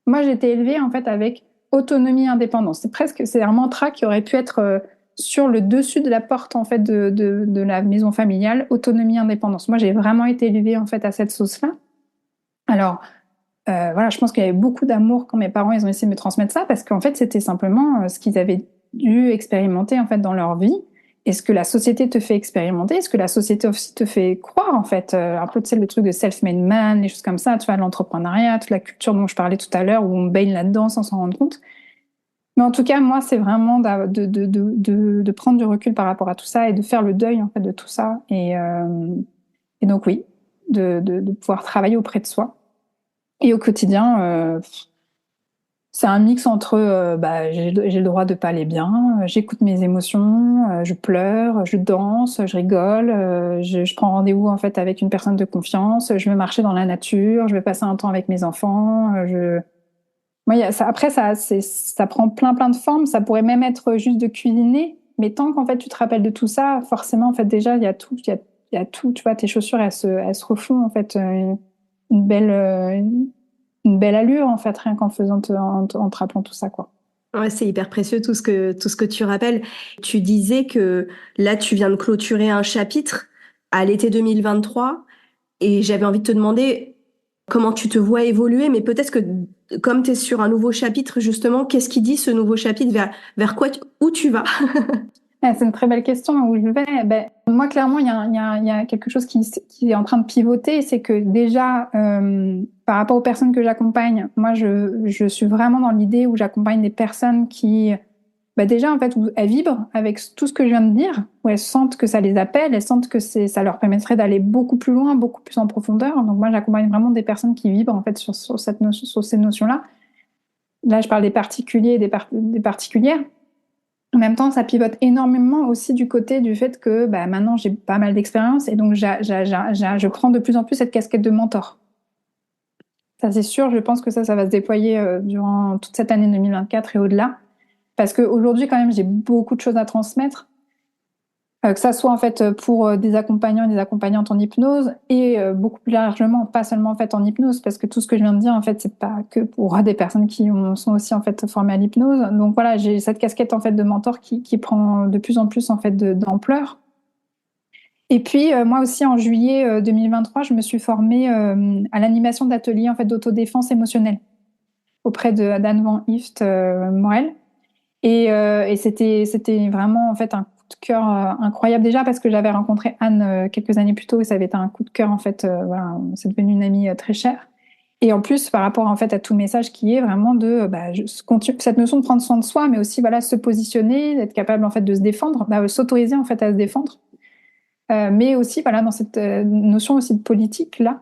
Moi, j'étais élevée, en fait, avec autonomie, indépendance. C'est un mantra qui aurait pu être sur le dessus de la porte, en fait, de la maison familiale, autonomie, indépendance. Moi, j'ai vraiment été élevée, en fait, à cette sauce-là. Alors, voilà, je pense qu'il y avait beaucoup d'amour quand mes parents ils ont essayé de me transmettre ça, parce qu'en fait c'était simplement ce qu'ils avaient dû expérimenter en fait dans leur vie, et ce que la société te fait expérimenter, et ce que la société aussi te fait croire en fait, un peu tu sais le truc de self-made man, les choses comme ça, tu vois, l'entrepreneuriat, toute la culture dont je parlais tout à l'heure où on baigne là-dedans sans s'en rendre compte. Mais en tout cas moi c'est vraiment de prendre du recul par rapport à tout ça et de faire le deuil en fait de tout ça, et donc oui, de pouvoir travailler auprès de soi. Et au quotidien, c'est un mix entre j'ai le droit de pas aller bien, j'écoute mes émotions, je pleure, je danse, je rigole, je prends rendez-vous en fait avec une personne de confiance, je vais marcher dans la nature, je vais passer un temps avec mes enfants. Moi, après ça prend plein de formes. Ça pourrait même être juste de cuisiner, mais tant qu'en fait tu te rappelles de tout ça, forcément en fait déjà il y a tout. Tu vois, tes chaussures elles se refont en fait une belle une belle allure en fait, rien qu'en en te rappelant tout ça, quoi. Ouais, c'est hyper précieux tout ce que tu rappelles. Tu disais que là, tu viens de clôturer un chapitre à l'été 2023 et j'avais envie de te demander comment tu te vois évoluer, mais peut-être que comme tu es sur un nouveau chapitre, justement, qu'est-ce qui dit ce nouveau chapitre vers quoi, où tu vas? C'est une très belle question où je vais. Ben, moi, clairement, il y a quelque chose qui est en train de pivoter. C'est que déjà, par rapport aux personnes que j'accompagne, moi, je suis vraiment dans l'idée où j'accompagne des personnes qui, ben déjà, en fait, où elles vibrent avec tout ce que je viens de dire, où elles sentent que ça les appelle, elles sentent que ça leur permettrait d'aller beaucoup plus loin, beaucoup plus en profondeur. Donc, moi, j'accompagne vraiment des personnes qui vibrent, en fait, sur cette notion, sur ces notions-là. Là, je parle des particuliers et des particulières. En même temps, ça pivote énormément aussi du côté du fait que bah, maintenant j'ai pas mal d'expérience, et donc je prends de plus en plus cette casquette de mentor. Ça c'est sûr, je pense que ça va se déployer durant toute cette année 2024 et au-delà. Parce qu'aujourd'hui quand même j'ai beaucoup de choses à transmettre. Que ça soit en fait pour des accompagnants et des accompagnantes en hypnose, et beaucoup plus largement, pas seulement en fait en hypnose, parce que tout ce que je viens de dire en fait c'est pas que pour des personnes qui sont aussi en fait formées à l'hypnose. Donc voilà, j'ai cette casquette en fait de mentor qui prend de plus en plus en fait d'ampleur. Et puis moi aussi en juillet 2023, je me suis formée à l'animation d'ateliers en fait d'autodéfense émotionnelle auprès d'Anne Van Hift Morel. Et c'était vraiment en fait un coup de cœur incroyable, déjà parce que j'avais rencontré Anne quelques années plus tôt, et ça avait été un coup de cœur en fait. Voilà, c'est devenu une amie très chère. Et en plus par rapport en fait à tout le message qui est vraiment de cette notion de prendre soin de soi, mais aussi voilà se positionner, d'être capable en fait de se défendre, s'autoriser en fait à se défendre, mais aussi voilà dans cette notion aussi de politique là.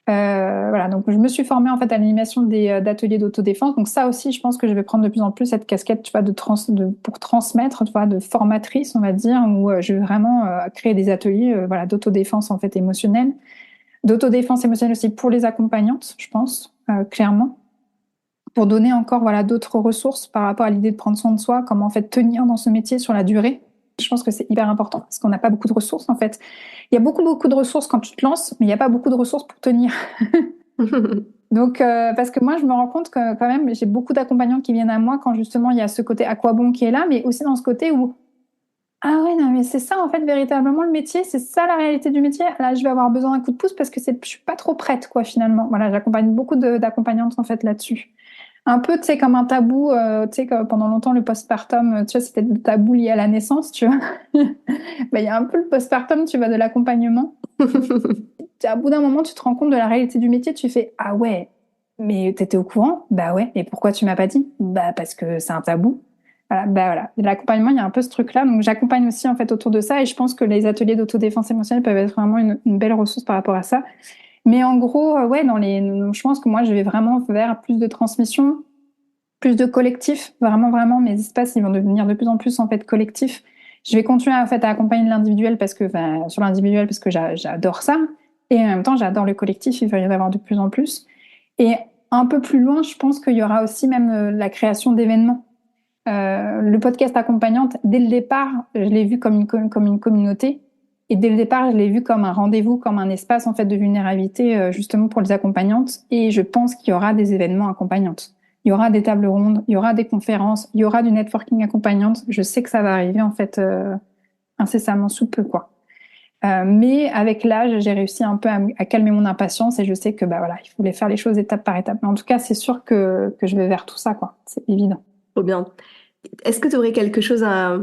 Voilà, donc je me suis formée en fait à l'animation d'ateliers d'autodéfense. Donc ça aussi, je pense que je vais prendre de plus en plus cette casquette, tu vois, pour transmettre, tu vois, de formatrice, on va dire, où je vais vraiment créer des ateliers, voilà, d'autodéfense en fait émotionnelle, d'autodéfense émotionnelle aussi pour les accompagnantes, je pense, clairement, pour donner encore voilà d'autres ressources par rapport à l'idée de prendre soin de soi, comment en fait tenir dans ce métier sur la durée. Je pense que c'est hyper important parce qu'on n'a pas beaucoup de ressources en fait. Il y a beaucoup de ressources quand tu te lances, mais il n'y a pas beaucoup de ressources pour tenir. Donc, parce que moi, je me rends compte que quand même, j'ai beaucoup d'accompagnants qui viennent à moi quand justement il y a ce côté à quoi bon qui est là, mais aussi dans ce côté où ah ouais, non, mais c'est ça en fait véritablement le métier, c'est ça la réalité du métier. Là, je vais avoir besoin d'un coup de pouce parce que je suis pas trop prête, quoi, finalement. Voilà, j'accompagne beaucoup d'accompagnantes en fait là-dessus. Un peu, tu sais, comme un tabou, tu sais, que pendant longtemps, le postpartum, tu vois, c'était le tabou lié à la naissance, tu vois. Ben, il y a un peu le postpartum, tu vois, de l'accompagnement. À bout d'un moment, tu te rends compte de la réalité du métier, tu fais, ah ouais, mais t'étais au courant? Bah ouais, et pourquoi tu m'as pas dit? Bah parce que c'est un tabou. Voilà. L'accompagnement, il y a un peu ce truc-là. Donc, j'accompagne aussi, en fait, autour de ça. Et je pense que les ateliers d'autodéfense émotionnelle peuvent être vraiment une belle ressource par rapport à ça. Mais en gros, ouais, je pense que moi, je vais vraiment vers plus de transmission, plus de collectif. Vraiment, vraiment, mes espaces, ils vont devenir de plus en plus, en fait, collectifs. Je vais continuer, en fait, à accompagner l'individuel sur l'individuel parce que j'adore ça. Et en même temps, j'adore le collectif. Il va y en avoir de plus en plus. Et un peu plus loin, je pense qu'il y aura aussi même la création d'événements. Le podcast accompagnante, dès le départ, je l'ai vu comme une communauté. Et dès le départ, je l'ai vu comme un rendez-vous, comme un espace en fait de vulnérabilité justement pour les accompagnantes. Et je pense qu'il y aura des événements accompagnantes. Il y aura des tables rondes, il y aura des conférences, il y aura du networking accompagnante. Je sais que ça va arriver en fait incessamment sous peu, quoi. Mais avec l'âge, j'ai réussi un peu à calmer mon impatience et je sais que il faut faire les choses étape par étape. Mais en tout cas, c'est sûr que je vais vers tout ça, quoi. C'est évident. Trop bien. Est-ce que tu aurais quelque chose à...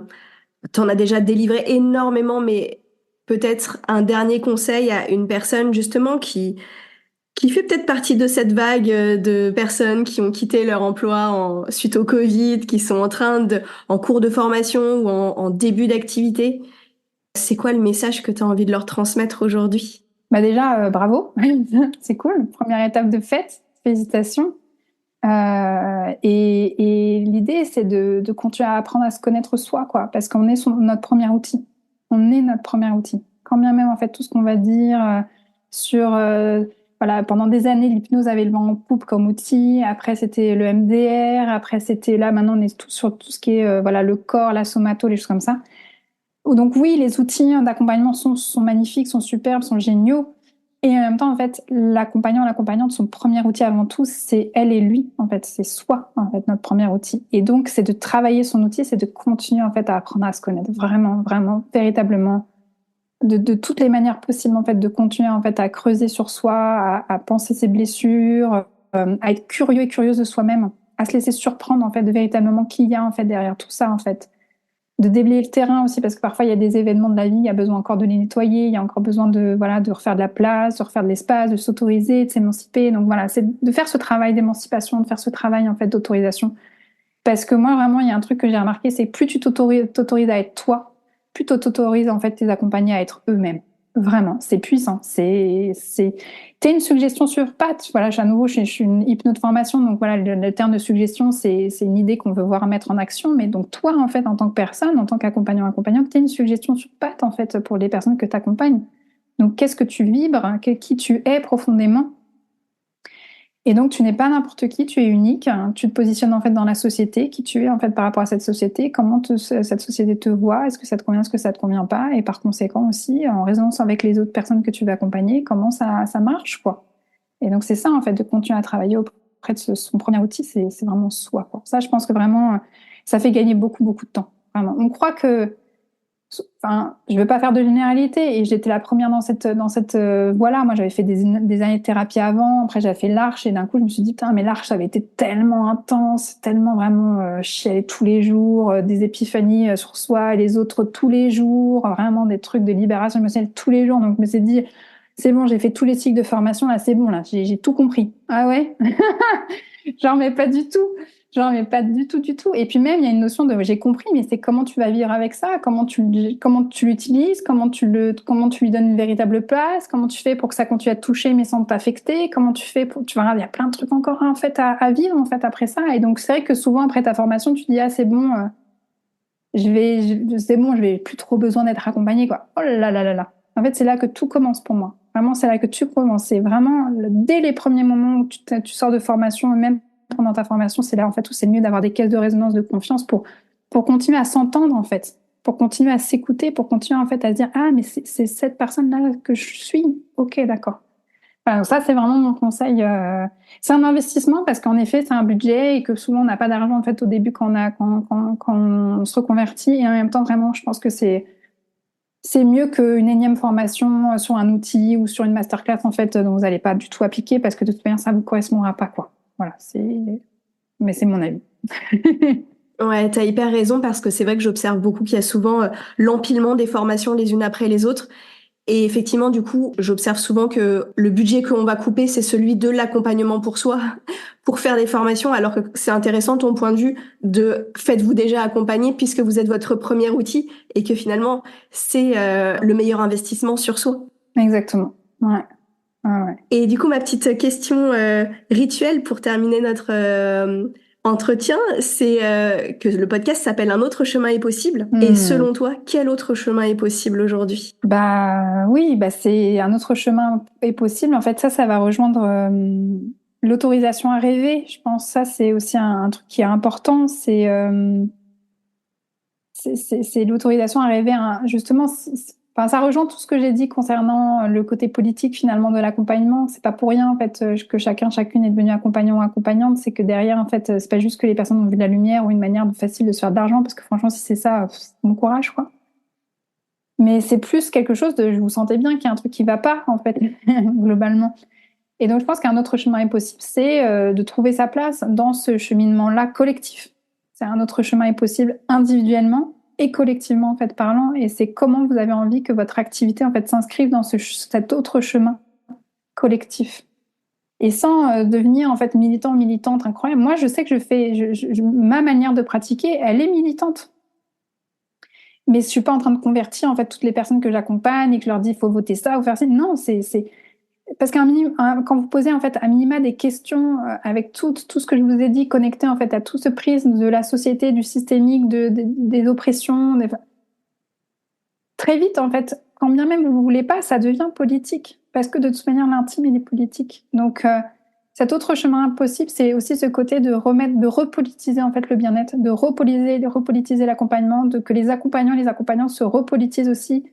T'en as déjà délivré énormément, mais peut-être un dernier conseil à une personne justement qui fait peut-être partie de cette vague de personnes qui ont quitté leur emploi suite au Covid, qui sont en cours de formation ou en début d'activité. C'est quoi le message que tu as envie de leur transmettre aujourd'hui? Déjà, bravo, c'est cool. Première étape de fête, félicitations. Et l'idée, c'est de continuer à apprendre à se connaître soi, quoi, parce qu'on est notre premier outil. On est notre premier outil. Quand bien même, en fait, tout ce qu'on va dire pendant des années, l'hypnose avait le vent en poupe comme outil. Après, c'était le MDR. Après, c'était là. Maintenant, on est tout sur tout ce qui est le corps, la somato, les choses comme ça. Donc oui, les outils d'accompagnement sont magnifiques, sont superbes, sont géniaux. Et en même temps, en fait, l'accompagnant, l'accompagnante, son premier outil avant tout, c'est elle et lui. En fait, c'est soi, en fait, notre premier outil. Et donc, c'est de travailler son outil, c'est de continuer, en fait, à apprendre à se connaître vraiment, vraiment, véritablement, de toutes les manières possibles, en fait, de continuer, en fait, à creuser sur soi, à penser ses blessures, à être curieux et curieuse de soi-même, à se laisser surprendre, en fait, de véritablement qui il y a, en fait, derrière tout ça, en fait. De déblayer le terrain aussi, parce que parfois il y a des événements de la vie, il y a besoin encore de les nettoyer, il y a encore besoin de refaire de la place, de refaire de l'espace, de s'autoriser, de s'émanciper. Donc voilà, c'est de faire ce travail d'émancipation, de faire ce travail en fait d'autorisation. Parce que moi vraiment, il y a un truc que j'ai remarqué, c'est plus tu t'autorises à être toi, plus tu t'autorises en fait tes accompagnés à être eux-mêmes. Vraiment, c'est puissant. T'es une suggestion sur pattes. Voilà, à nouveau, je suis une hypno de formation, donc voilà, le terme de suggestion, c'est une idée qu'on veut voir mettre en action. Mais donc toi, en fait, en tant que personne, en tant qu'accompagnant, accompagnante, t'es une suggestion sur pattes en fait pour les personnes que t'accompagnes. Donc qu'est-ce que tu vibres, qui tu es profondément. Et donc, tu n'es pas n'importe qui, tu es unique. Tu te positionnes en fait dans la société, qui tu es en fait par rapport à cette société, comment cette société te voit, est-ce que ça te convient, est-ce que ça te convient pas, et par conséquent aussi, en résonance avec les autres personnes que tu veux accompagner, comment ça marche, quoi. Et donc, c'est ça en fait, de continuer à travailler auprès de son premier outil, c'est vraiment soi, quoi. Ça, je pense que vraiment, ça fait gagner beaucoup, beaucoup de temps. Vraiment. On croit que je veux pas faire de généralité et j'étais la première dans cette voie-là. Moi, j'avais fait des années de thérapie avant. Après, j'avais fait l'Arche et d'un coup, je me suis dit putain, mais l'Arche, ça avait été tellement intense, tellement vraiment chialer tous les jours, des épiphanies sur soi et les autres tous les jours, vraiment des trucs de libération émotionnelle tous les jours. Donc, je me suis dit c'est bon, j'ai fait tous les cycles de formation là, c'est bon là, j'ai tout compris. Ah ouais, genre mais pas du tout. Genre, mais pas du tout, du tout. Et puis même, il y a une notion de j'ai compris, mais c'est comment tu vas vivre avec ça, comment tu l'utilises, comment tu lui donnes une véritable place, comment tu fais pour que ça continue à te toucher mais sans t'affecter, comment tu fais pour, tu vois, il y a plein de trucs encore en fait à vivre en fait après ça. Et donc c'est vrai que souvent après ta formation, tu te dis ah c'est bon, c'est bon, je vais plus trop besoin d'être accompagnée quoi. Oh là là là là. En fait, c'est là que tout commence pour moi. Vraiment, c'est là que tu commences. C'est vraiment dès les premiers moments où tu sors de formation, même pendant ta formation, c'est là en fait où c'est mieux d'avoir des caisses de résonance de confiance pour continuer à s'entendre en fait, pour continuer à s'écouter, pour continuer en fait à se dire ah mais c'est cette personne-là que je suis. Ok, d'accord. Alors ça c'est vraiment mon conseil. C'est un investissement parce qu'en effet c'est un budget et que souvent on n'a pas d'argent en fait au début quand on se reconvertit et en même temps vraiment je pense que c'est mieux qu'une énième formation sur un outil ou sur une masterclass en fait dont vous n'allez pas du tout appliquer parce que de toute manière ça vous correspondra pas quoi. Voilà, mais c'est mon avis. Ouais, t'as hyper raison parce que c'est vrai que j'observe beaucoup qu'il y a souvent l'empilement des formations les unes après les autres. Et effectivement, du coup, j'observe souvent que le budget qu'on va couper, c'est celui de l'accompagnement pour soi, pour faire des formations, alors que c'est intéressant ton point de vue de faites-vous déjà accompagner puisque vous êtes votre premier outil et que finalement, c'est le meilleur investissement sur soi. Exactement. Ouais. Ouais. Et du coup, ma petite question rituelle pour terminer notre entretien, c'est que le podcast s'appelle Un autre chemin est possible. Et selon toi, quel autre chemin est possible aujourd'hui? Oui, c'est un autre chemin est possible. En fait, ça va rejoindre l'autorisation à rêver. Je pense que ça, c'est aussi un truc qui est important. C'est l'autorisation à rêver. Justement, ça rejoint tout ce que j'ai dit concernant le côté politique finalement de l'accompagnement. C'est pas pour rien en fait que chacune est devenue accompagnant ou accompagnante. C'est que derrière en fait, c'est pas juste que les personnes ont vu de la lumière ou une manière facile de se faire de l'argent, parce que franchement, si c'est ça, bon courage quoi. Mais c'est plus quelque chose de, je vous sentais bien qu'il y a un truc qui va pas en fait globalement. Et donc je pense qu'un autre chemin est possible, c'est de trouver sa place dans ce cheminement-là collectif. C'est un autre chemin est possible individuellement et collectivement en fait parlant. Et c'est comment vous avez envie que votre activité en fait s'inscrive dans cet autre chemin collectif. Et sans devenir en fait militant, militante incroyable. Moi, je sais que ma manière de pratiquer, elle est militante. Mais je suis pas en train de convertir en fait toutes les personnes que j'accompagne et que je leur dis il faut voter ça ou faire ça. Non, c'est parce quand vous posez en fait à minima des questions avec tout ce que je vous ai dit, connecté en fait à tout ce prisme de la société, du systémique, des oppressions, très vite en fait, quand bien même vous voulez pas, ça devient politique parce que de toute manière l'intime il est politique. Donc cet autre chemin possible, c'est aussi ce côté de repolitiser en fait le bien-être, de repolitiser l'accompagnement, que les accompagnants, les accompagnantes se repolitisent aussi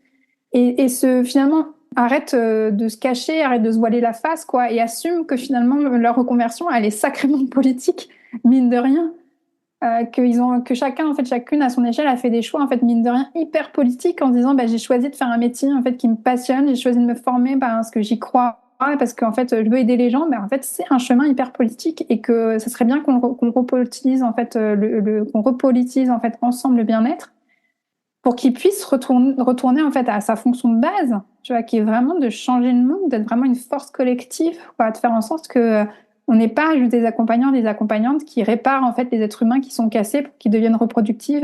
et finalement arrête de se cacher, arrête de se voiler la face quoi, et assume que finalement leur reconversion elle est sacrément politique mine de rien. Que chacun en fait chacune à son échelle a fait des choix en fait mine de rien hyper politiques en se disant j'ai choisi de faire un métier en fait qui me passionne, j'ai choisi de me former parce que j'y crois, parce qu'en fait je veux aider les gens. En fait c'est un chemin hyper politique et que ça serait bien qu'on repolitise en fait qu'on repolitise en fait ensemble le bien-être pour qu'il puisse retourner en fait à sa fonction de base, tu vois, qui est vraiment de changer le monde, d'être vraiment une force collective, quoi, de faire en sorte que on n'est pas juste des accompagnants, des accompagnantes qui réparent en fait les êtres humains qui sont cassés pour qu'ils deviennent reproductifs,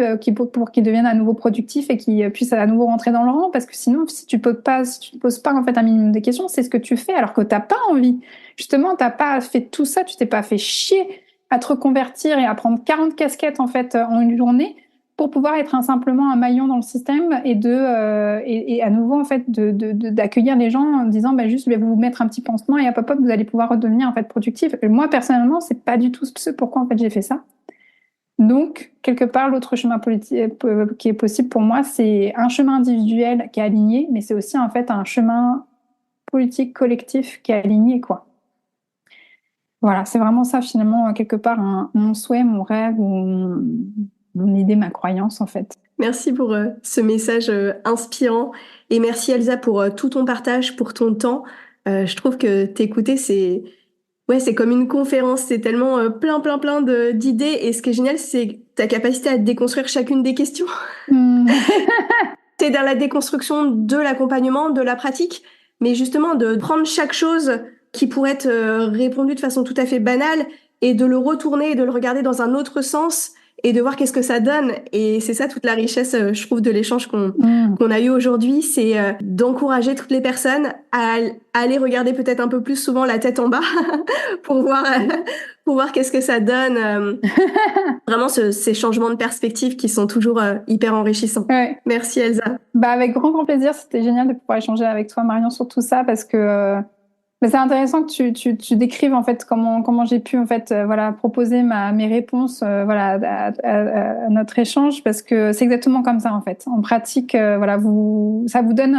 pour qu'ils deviennent à nouveau productifs et qu'ils puissent à nouveau rentrer dans le rang. Parce que sinon, si tu ne poses pas en fait un minimum de questions, c'est ce que tu fais alors que t'as pas envie. Justement, t'as pas fait tout ça, tu t'es pas fait chier à te reconvertir et à prendre 40 casquettes en fait en une journée pour pouvoir être simplement un maillon dans le système et à nouveau en fait d'accueillir les gens en disant juste je vais vous mettre un petit pansement et hop vous allez pouvoir redevenir en fait productif. Et moi personnellement c'est pas du tout ce pourquoi en fait j'ai fait ça. Donc quelque part l'autre chemin politique qui est possible pour moi, c'est un chemin individuel qui est aligné, mais c'est aussi en fait un chemin politique collectif qui est aligné quoi. Voilà, c'est vraiment ça finalement quelque part mon souhait, mon rêve ou mon idée, ma croyance en fait. Merci pour ce message inspirant et merci Elsa pour tout ton partage, pour ton temps. Je trouve que t'écouter, c'est comme une conférence, c'est tellement plein d'idées et ce qui est génial, c'est ta capacité à déconstruire chacune des questions. T'es dans la déconstruction de l'accompagnement, de la pratique, mais justement de prendre chaque chose qui pourrait être répondue de façon tout à fait banale et de le retourner et de le regarder dans un autre sens et de voir qu'est-ce que ça donne. Et c'est ça toute la richesse, je trouve, de l'échange qu'on a eu aujourd'hui, c'est d'encourager toutes les personnes à aller regarder peut-être un peu plus souvent la tête en bas pour voir qu'est-ce que ça donne. Vraiment ces changements de perspective qui sont toujours hyper enrichissants. Ouais. Merci Elsa. Avec grand plaisir, c'était génial de pouvoir échanger avec toi Marion sur tout ça parce que c'est intéressant que tu décrives en fait comment j'ai pu en fait proposer mes réponses à notre échange, parce que c'est exactement comme ça en fait. En pratique, ça vous donne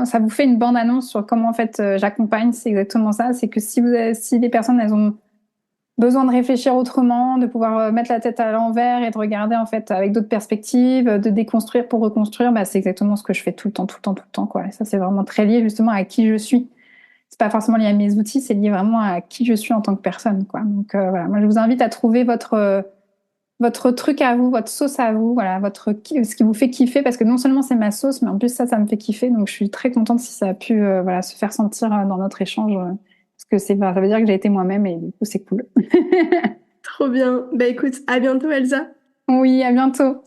ça vous fait une bande annonce sur comment en fait j'accompagne. C'est exactement ça. C'est que si les personnes elles ont besoin de réfléchir autrement, de pouvoir mettre la tête à l'envers et de regarder en fait avec d'autres perspectives, de déconstruire pour reconstruire, c'est exactement ce que je fais tout le temps quoi. Et ça c'est vraiment très lié justement à qui je suis. C'est pas forcément lié à mes outils, c'est lié vraiment à qui je suis en tant que personne, quoi. Donc moi je vous invite à trouver votre votre truc à vous, votre sauce à vous, voilà, ce qui vous fait kiffer, parce que non seulement c'est ma sauce, mais en plus ça me fait kiffer. Donc je suis très contente si ça a pu se faire sentir dans notre échange, parce que ça veut dire que j'ai été moi-même et du coup c'est cool. Trop bien. Bah écoute, à bientôt Elsa. Oui, à bientôt.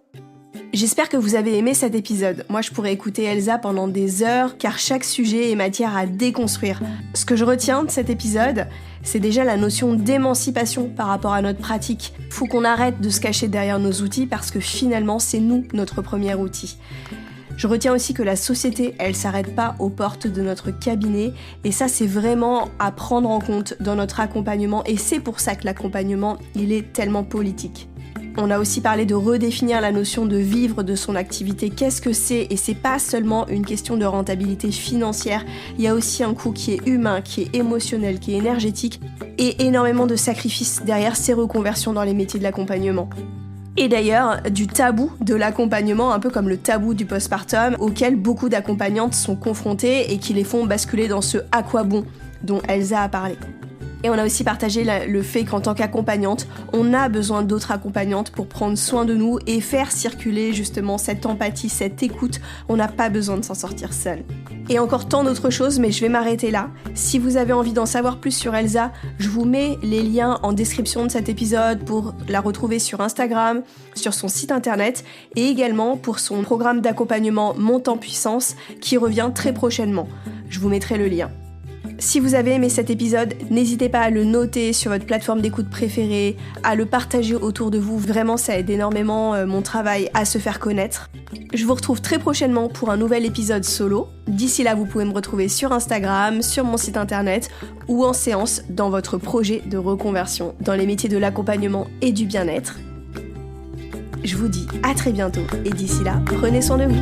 J'espère que vous avez aimé cet épisode. Moi, je pourrais écouter Elsa pendant des heures, car chaque sujet est matière à déconstruire. Ce que je retiens de cet épisode, c'est déjà la notion d'émancipation par rapport à notre pratique. Faut qu'on arrête de se cacher derrière nos outils, parce que finalement, c'est nous notre premier outil. Je retiens aussi que la société, elle s'arrête pas aux portes de notre cabinet, et ça, c'est vraiment à prendre en compte dans notre accompagnement, et c'est pour ça que l'accompagnement, il est tellement politique. On a aussi parlé de redéfinir la notion de vivre de son activité. Qu'est-ce que c'est ? Et c'est pas seulement une question de rentabilité financière. Il y a aussi un coût qui est humain, qui est émotionnel, qui est énergétique et énormément de sacrifices derrière ces reconversions dans les métiers de l'accompagnement. Et d'ailleurs, du tabou de l'accompagnement, un peu comme le tabou du postpartum, auquel beaucoup d'accompagnantes sont confrontées et qui les font basculer dans ce « à quoi bon » dont Elsa a parlé. Et on a aussi partagé le fait qu'en tant qu'accompagnante, on a besoin d'autres accompagnantes pour prendre soin de nous et faire circuler justement cette empathie, cette écoute. On n'a pas besoin de s'en sortir seul. Et encore tant d'autres choses, mais je vais m'arrêter là. Si vous avez envie d'en savoir plus sur Elsa, je vous mets les liens en description de cet épisode pour la retrouver sur Instagram, sur son site internet et également pour son programme d'accompagnement Monte en puissance qui revient très prochainement. Je vous mettrai le lien. Si vous avez aimé cet épisode, n'hésitez pas à le noter sur votre plateforme d'écoute préférée, à le partager autour de vous. Vraiment, ça aide énormément mon travail à se faire connaître. Je vous retrouve très prochainement pour un nouvel épisode solo. D'ici là, vous pouvez me retrouver sur Instagram, sur mon site internet ou en séance dans votre projet de reconversion dans les métiers de l'accompagnement et du bien-être. Je vous dis à très bientôt et d'ici là, prenez soin de vous.